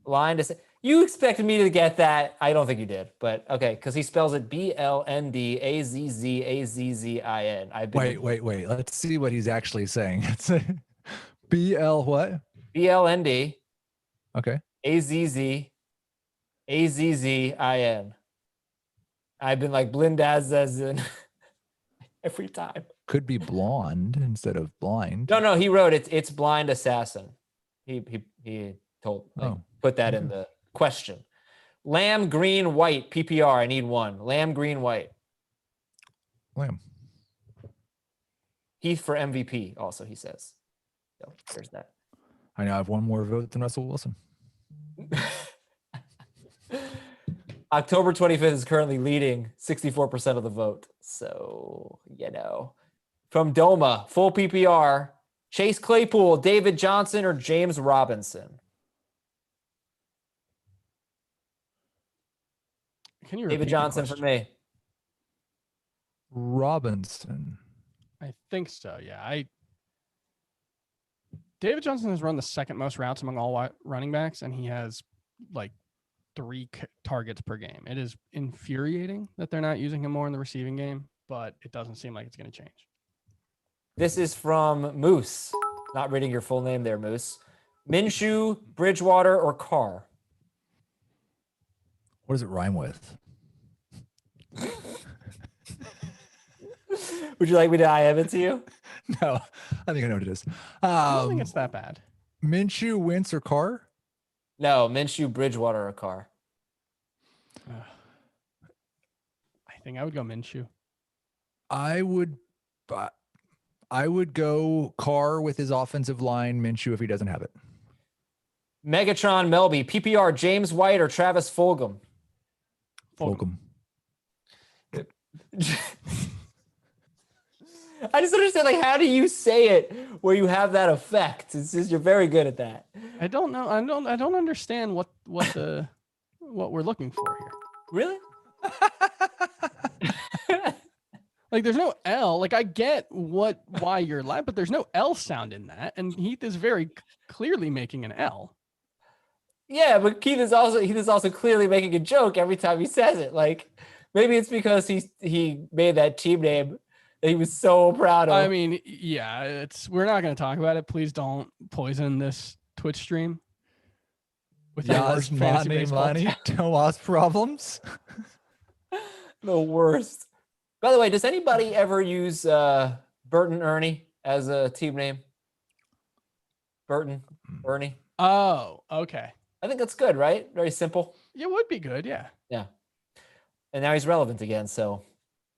Blind Assassin. You expected me to get that. I don't think you did, but okay, because he spells it BLNDAZZAZZIN. Wait. Let's see what he's actually saying. It's BL what? BLND Okay. AZZAZZIN. I've been like blindazazin every time. Could be blonde instead of blind. No, he wrote it. It's Blind Assassin. He told put that in the question. Lamb, green, white, PPR. I need one. Lamb, green, white. Lamb. Heath for MVP. Also, he says. So there's that. I know I have one more vote than Russell Wilson. October 25th is currently leading 64% of the vote. So, From Doma, full PPR, Chase Claypool, David Johnson, or James Robinson? Can you David repeat the Johnson for question? me. Robinson. I think so. Yeah, David Johnson has run the second most routes among all running backs, and he has like 3 targets per game. It is infuriating that they're not using him more in the receiving game, but it doesn't seem like it's going to change. This is from Moose. Not reading your full name there, Moose. Minshew, Bridgewater, or Carr? What does it rhyme with? Would you like me to IM it to you? No, I think I know what it is. I don't think it's that bad. Minshew, Wentz, or Carr? No, Minshew, Bridgewater, or Carr. I think I would go Minshew. I would go Carr with his offensive line, Minshew if he doesn't have it. Megatron, Melby, PPR, James White, or Travis Fulgham. Fulgham. I just understand, like, how do you say it where you have that effect? It's just, you're very good at that. I don't know. I don't understand what we're looking for here. Really? Like, there's no L. Like, I get why you're loud, but there's no L sound in that, and Heath is very clearly making an L. Yeah, but Keith is also clearly making a joke every time he says it. Like, maybe it's because he made that team name that he was so proud of. I mean, yeah, we're not going to talk about it. Please don't poison this Twitch stream with your worst fantasy baseball Money, Tomas problems. The worst. By the way, does anybody ever use Burton Ernie as a team name? Burton Ernie. Oh, okay. I think that's good, right? Very simple. It would be good, yeah. Yeah. And now he's relevant again, so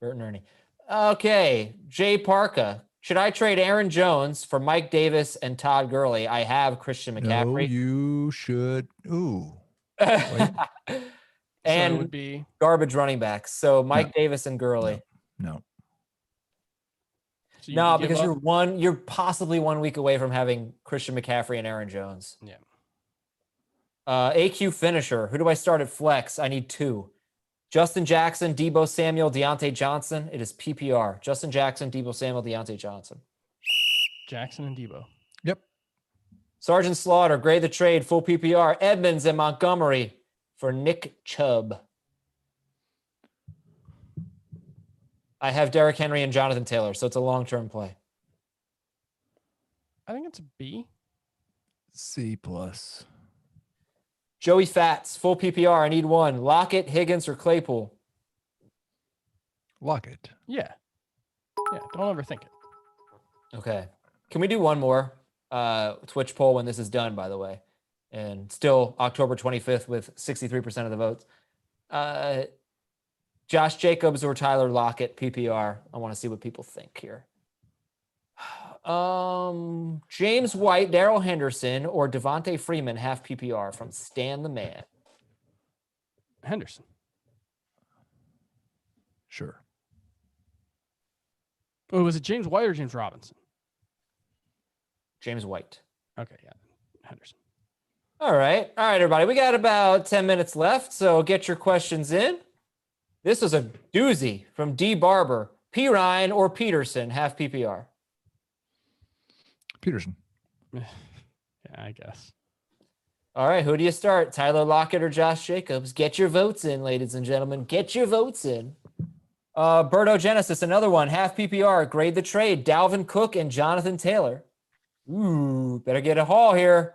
Burton Ernie. Okay, Jay Parka. Should I trade Aaron Jones for Mike Davis and Todd Gurley? I have Christian No, McCaffrey. you should. Ooh. So and it would be garbage running backs. So Mike Davis and Gurley. No. so you No, would give because up? you're possibly 1 week away from having Christian McCaffrey and Aaron Jones. Yeah. AQ finisher. Who do I start at flex? I need 2. Justin Jackson, Debo Samuel, Deontay Johnson. It is PPR. Justin Jackson, Debo Samuel, Deontay Johnson. Jackson and Debo. Yep. Sergeant Slaughter, grade the trade, full PPR. Edmonds and Montgomery for Nick Chubb. I have Derrick Henry and Jonathan Taylor, so it's a long-term play. I think it's a B. C plus. Joey Fats, full PPR. I need 1. Lockett, Higgins, or Claypool. Lockett. Yeah. Yeah. Don't overthink it. Okay. Can we do one more Twitch poll when this is done, by the way? And still October 25th with 63% of the votes. Josh Jacobs or Tyler Lockett, PPR. I want to see what people think here. James White, Darrell Henderson, or Devontae Freeman, half PPR from Stan the Man. Henderson. Sure. Oh, was it James White or James Robinson? James White. Okay, yeah. Henderson. All right, everybody. We got about 10 minutes left, so get your questions in. This is a doozy from D. Barber. P. Ryan or Peterson, half PPR. Peterson. Yeah, I guess. All right, who do you start? Tyler Lockett or Josh Jacobs? Get your votes in, ladies and gentlemen. Get your votes in. Berto Genesis, another one. Half PPR. Grade the trade. Dalvin Cook and Jonathan Taylor. Ooh, better get a haul here.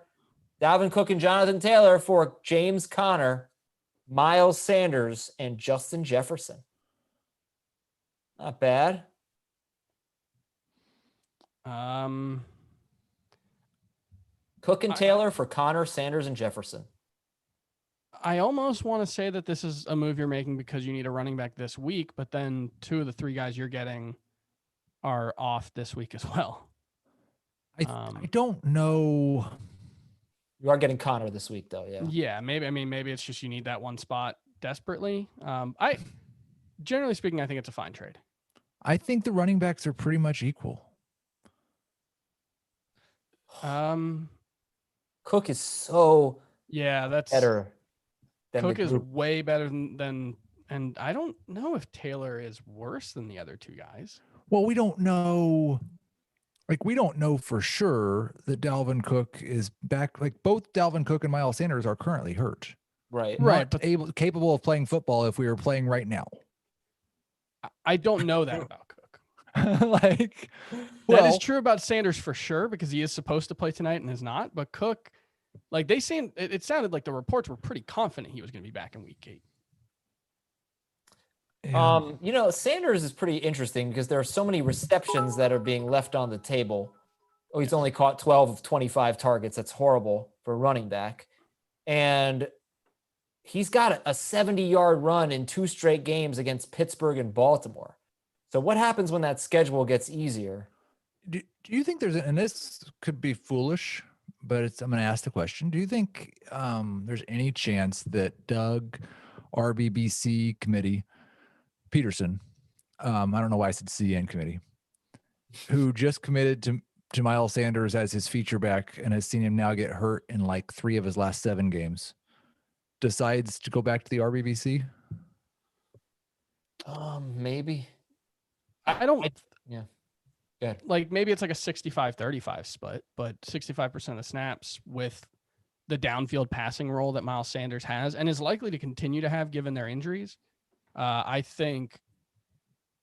Dalvin Cook and Jonathan Taylor for James Conner, Miles Sanders, and Justin Jefferson. Not bad. Cook and Taylor for Connor, Sanders, and Jefferson. I almost want to say that this is a move you're making because you need a running back this week, but then 2 of the 3 guys you're getting are off this week as well. I don't know. You are getting Connor this week, though. Yeah. Yeah, maybe it's just you need that one spot desperately. I generally speaking, I think it's a fine trade. I think the running backs are pretty much equal. Cook is so Yeah, that's better than Cook the is group. way better than, and I don't know if Taylor is worse than the other 2 guys. Well, we don't know. Like, we don't know for sure that Dalvin Cook is back. Like, both Dalvin Cook and Miles Sanders are currently hurt. Right. Right, Not capable of playing football if we were playing right now. I don't know that about Cook. Like, That is well, true about Sanders for sure because he is supposed to play tonight and is not. But Cook, like they seemed, it sounded like the reports were pretty confident he was going to be back in week 8. Yeah. Sanders is pretty interesting because there are so many receptions that are being left on the table. Oh, he's only caught 12 of 25 targets. That's horrible for a running back. And he's got a 70-yard run in 2 straight games against Pittsburgh and Baltimore. So what happens when that schedule gets easier? Do you think and this could be foolish, but I'm going to ask the question. Do you think there's any chance that Doug, RBBC committee, Peterson, I don't know why I said CN committee, who just committed to Miles Sanders as his feature back and has seen him now get hurt in like 3 of his last 7 games, decides to go back to the RBBC? Maybe. I don't. Yeah. Go ahead. Like maybe it's like a 65-35 split, but 65% of snaps with the downfield passing role that Miles Sanders has and is likely to continue to have given their injuries. I think,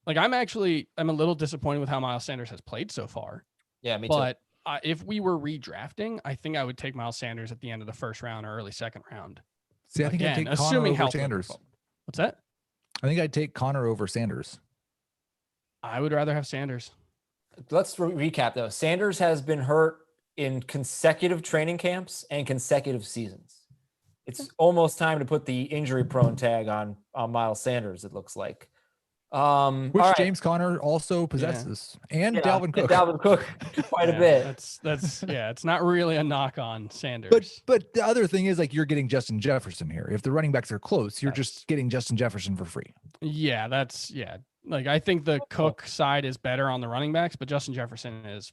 like, I'm a little disappointed with how Miles Sanders has played so far. Yeah, me too. But if we were redrafting, I think I would take Miles Sanders at the end of the first round or early second round. See, I think I'd Again, take Connor assuming over health. Sanders. What's that? I think I'd take Connor over Sanders. I would rather have Sanders. Let's recap though. Sanders has been hurt in consecutive training camps and consecutive seasons. It's almost time to put the injury prone tag on Miles Sanders, it looks like. Which all right. James Conner also possesses. And Dalvin Cook. Dalvin Cook quite a bit. That's it's not really a knock on Sanders. But the other thing is, like, you're getting Justin Jefferson here. If the running backs are close, you're just getting Justin Jefferson for free. Yeah, like I think the Cook side is better on the running backs, but Justin Jefferson is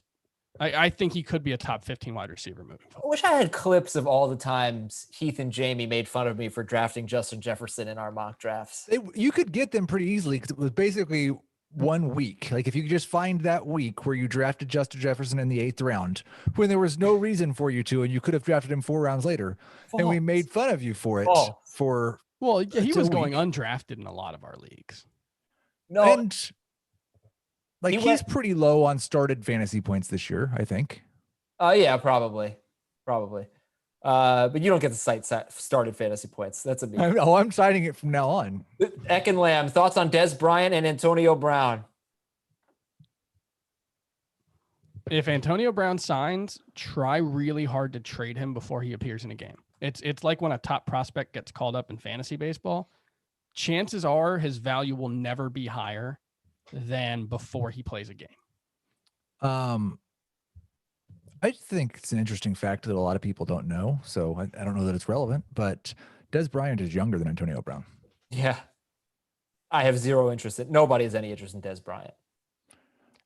I think he could be a top 15 wide receiver moving I forward. wish I had clips of all the times Heath and Jamie made fun of me for drafting Justin Jefferson in our mock drafts. You could get them pretty easily because it was basically 1 week. Like, if you could just find that week where you drafted Justin Jefferson in the 8th round when there was no reason for you to, and you could have drafted him 4 rounds later, and we made fun of you for it. Well, yeah, he It's a was going week. undrafted in a lot of our leagues. No, And like, He he's went- pretty low on started fantasy points this year, I think. yeah, probably. But you don't get to cite started fantasy points. That's a me. I'm citing it from now on. Eck and Lamb, thoughts on Des Bryant and Antonio Brown? If Antonio Brown signs, try really hard to trade him before he appears in a game. It's like when a top prospect gets called up in fantasy baseball. Chances are his value will never be higher than before he plays a game. I think it's an interesting fact that a lot of people don't know. So I don't know that it's relevant, but Des Bryant is younger than Antonio Brown. Yeah. I have zero interest in nobody has any interest in Des Bryant.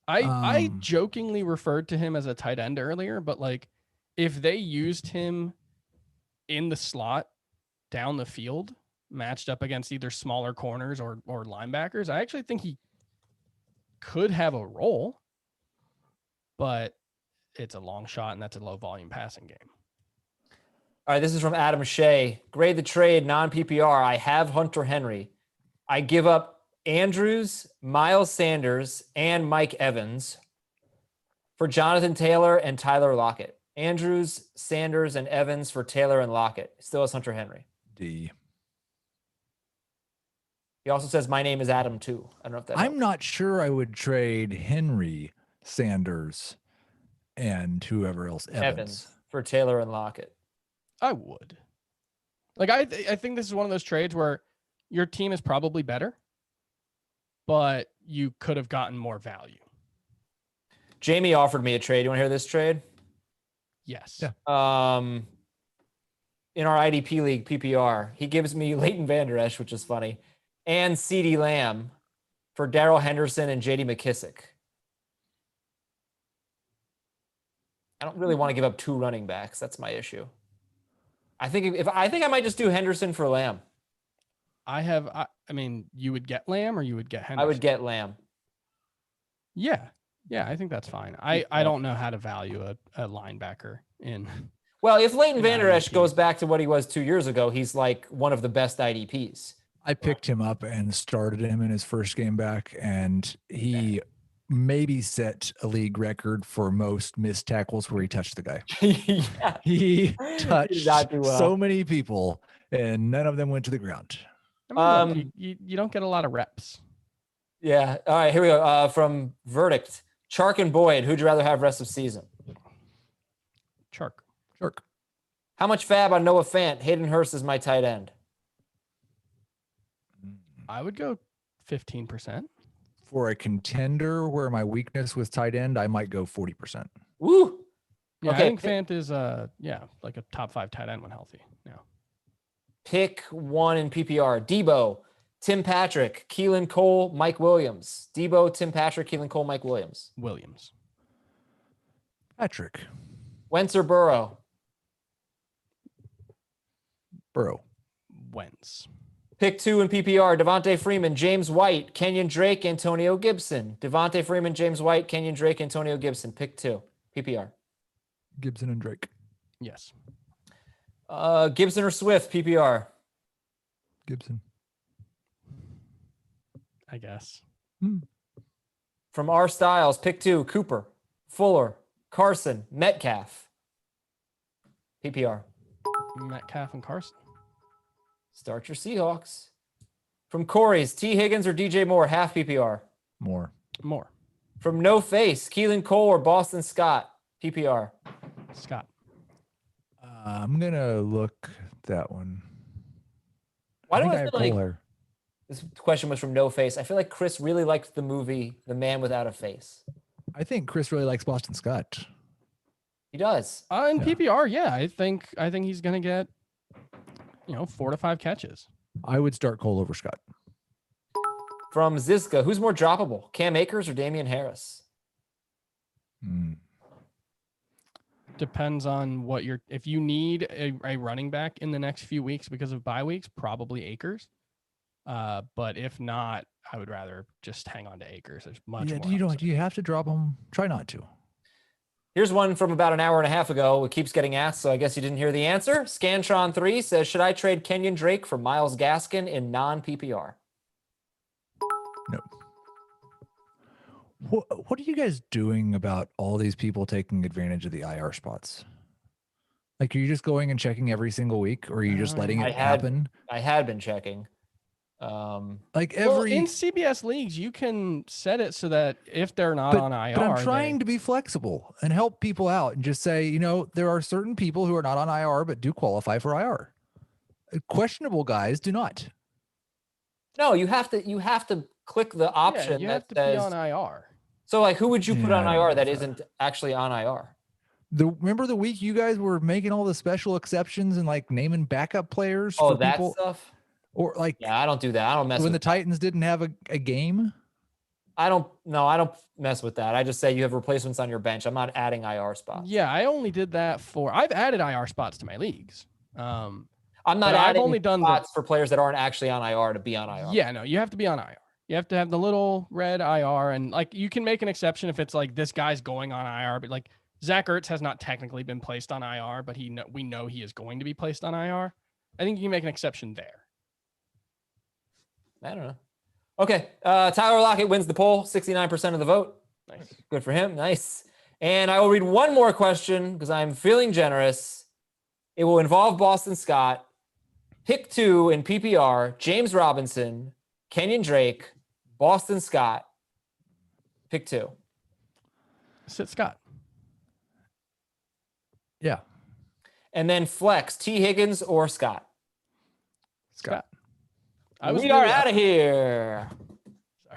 I jokingly referred to him as a tight end earlier, but like if they used him in the slot down the field, matched up against either smaller corners or linebackers, I actually think he could have a role, but it's a long shot and that's a low volume passing game. All right, this is from Adam Shea. Grade the trade, non-PPR. I have Hunter Henry. I give up Andrews, Miles Sanders, and Mike Evans for Jonathan Taylor and Tyler Lockett. Andrews, Sanders, and Evans for Taylor and Lockett. Still has Hunter Henry. D. He also says, my name is Adam too. I don't know if that I'm helps. not sure I would trade Henry, Sanders, and whoever else. Evans for Taylor and Lockett. I would. Like I think this is one of those trades where your team is probably better, but you could have gotten more value. Jamie offered me a trade. You want to hear this trade? Yes. Yeah. In our IDP league, PPR, he gives me Leighton Vander Esch, which is funny, and CeeDee Lamb for Darrell Henderson and JD McKissick. I don't really want to give up 2 running backs. That's my issue. I think I might just do Henderson for Lamb. I mean, you would get Lamb or you would get Henderson? I would get Lamb. Yeah. Yeah, I think that's fine. I don't know how to value a linebacker in. Well, if Leighton In Vander Esch IDP. goes back to what he was 2 years ago, he's like one of the best IDPs. I picked him up and started him in his first game back, and he maybe set a league record for most missed tackles where he touched the guy. Yeah. He He did touched not do well. so many people, and none of them went to the ground. I mean, look, you don't get a lot of reps. Yeah. All right, here we go. From Verdict, Chark and Boyd, who'd you rather have rest of season? Chark. Shark. How much fab on Noah Fant? Hayden Hurst is my tight end. I would go 15%. For a contender where my weakness was tight end, I might go 40%. Woo. Yeah, Okay. I think Fant is like a top 5 tight end when healthy. Yeah. Pick one in PPR. Debo, Tim Patrick, Keelan Cole, Mike Williams. Debo, Tim Patrick, Keelan Cole, Mike Williams. Williams. Patrick. Wentz or Burrow? Burrow. Wentz. Pick two in PPR. Devontae Freeman, James White, Kenyon Drake, Antonio Gibson. Devontae Freeman, James White, Kenyon Drake, Antonio Gibson. Pick two. PPR. Gibson and Drake. Yes. Gibson or Swift, PPR. Gibson. I guess. From our styles, pick two. Cooper, Fuller, Carson, Metcalf. PPR. Metcalf and Carson. Start your Seahawks. From Corey's, T. Higgins or DJ Moore, half PPR. More. More. From No Face, Keelan Cole or Boston Scott, PPR. Scott. I'm going to look that one. Why do think I have feel like Kohler. this question was from No Face? I feel like Chris really liked the movie The Man Without a Face. I think Chris really likes Boston Scott. He does. In Yeah. PPR, yeah, I think he's gonna get 4 to 5 catches. I would start Cole over Scott. From Zizka, who's more droppable, Cam Akers or Damian Harris? Depends on what if you need a running back in the next few weeks because of bye weeks, probably Akers. But if not, I would rather just hang on to Akers. There's much more. Do you have to drop him? Try not to. Here's one from about an hour and a half ago. It keeps getting asked, so I guess you didn't hear the answer. Scantron3 says, should I trade Kenyon Drake for Myles Gaskin in non-PPR? No. What are you guys doing about all these people taking advantage of the IR spots? Like, are you just going and checking every single week, or are you just letting it happen? I had been checking. Like Well, in CBS leagues, you can set it so that if they're not on IR, but I'm trying to be flexible and help people out and just say, there are certain people who are not on IR but do qualify for IR. Questionable guys do not. No, you have to click the option you that have to says. be on IR. So, like, who would you put Yeah, on I don't IR know that if isn't actually on IR? Remember the week you guys were making all the special exceptions and like naming backup players Oh, for that people, stuff. or like Yeah, I don't do that. I don't mess when with the Titans didn't have a game. I don't mess with that. I just say you have replacements on your bench. I'm not adding IR spots. Yeah, I only did that I've added IR spots to my leagues. I'm But not I've adding only done spots for players that aren't actually on IR to be on IR. Yeah, no, you have to be on IR. You have to have the little red IR, and like you can make an exception if it's like this guy's going on IR, but like Zach Ertz has not technically been placed on IR, but we know he is going to be placed on IR. I think you can make an exception there. I don't know. Okay. Tyler Lockett wins the poll, 69% of the vote. Nice. Good for him. Nice. And I will read one more question because I'm feeling generous. It will involve Boston Scott. Pick two in PPR, James Robinson, Kenyon Drake, Boston Scott. Pick two. Sit Scott. Yeah, And then flex, T. Higgins or Scott. Scott. We are out of here.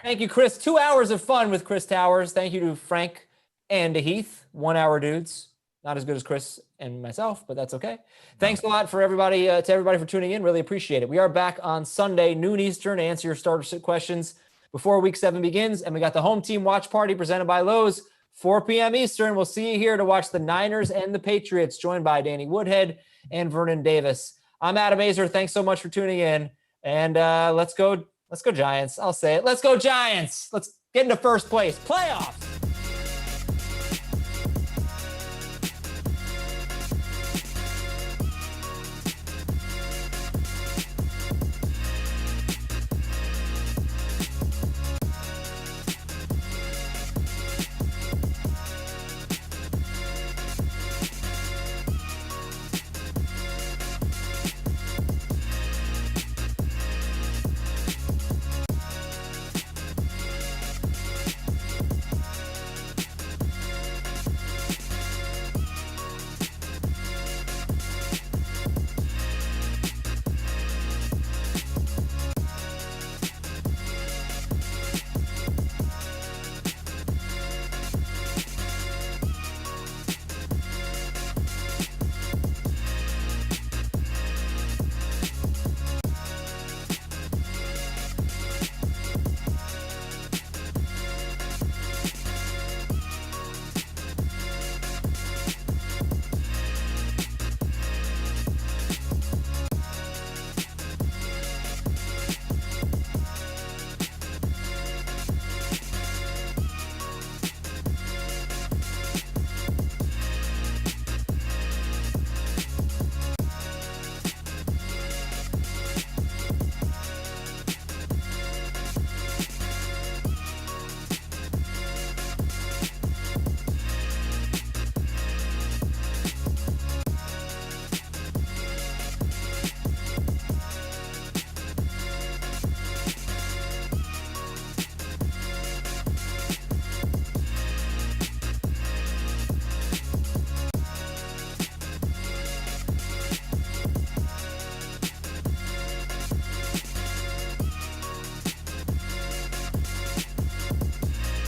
Thank you, Chris. 2 hours of fun with Chris Towers. Thank you to Frank and to Heath. 1 hour dudes. Not as good as Chris and myself, but that's okay. Thanks a lot for everybody, for tuning in. Really appreciate it. We are back on Sunday, noon Eastern, to answer your starter sit questions before week 7 begins. And we got the home team watch party presented by Lowe's, 4 p.m. Eastern. We'll see you here to watch the Niners and the Patriots, joined by Danny Woodhead and Vernon Davis. I'm Adam Azer. Thanks so much for tuning in. And let's go Giants. I'll say it. Let's go Giants. Let's get into first place. Playoffs.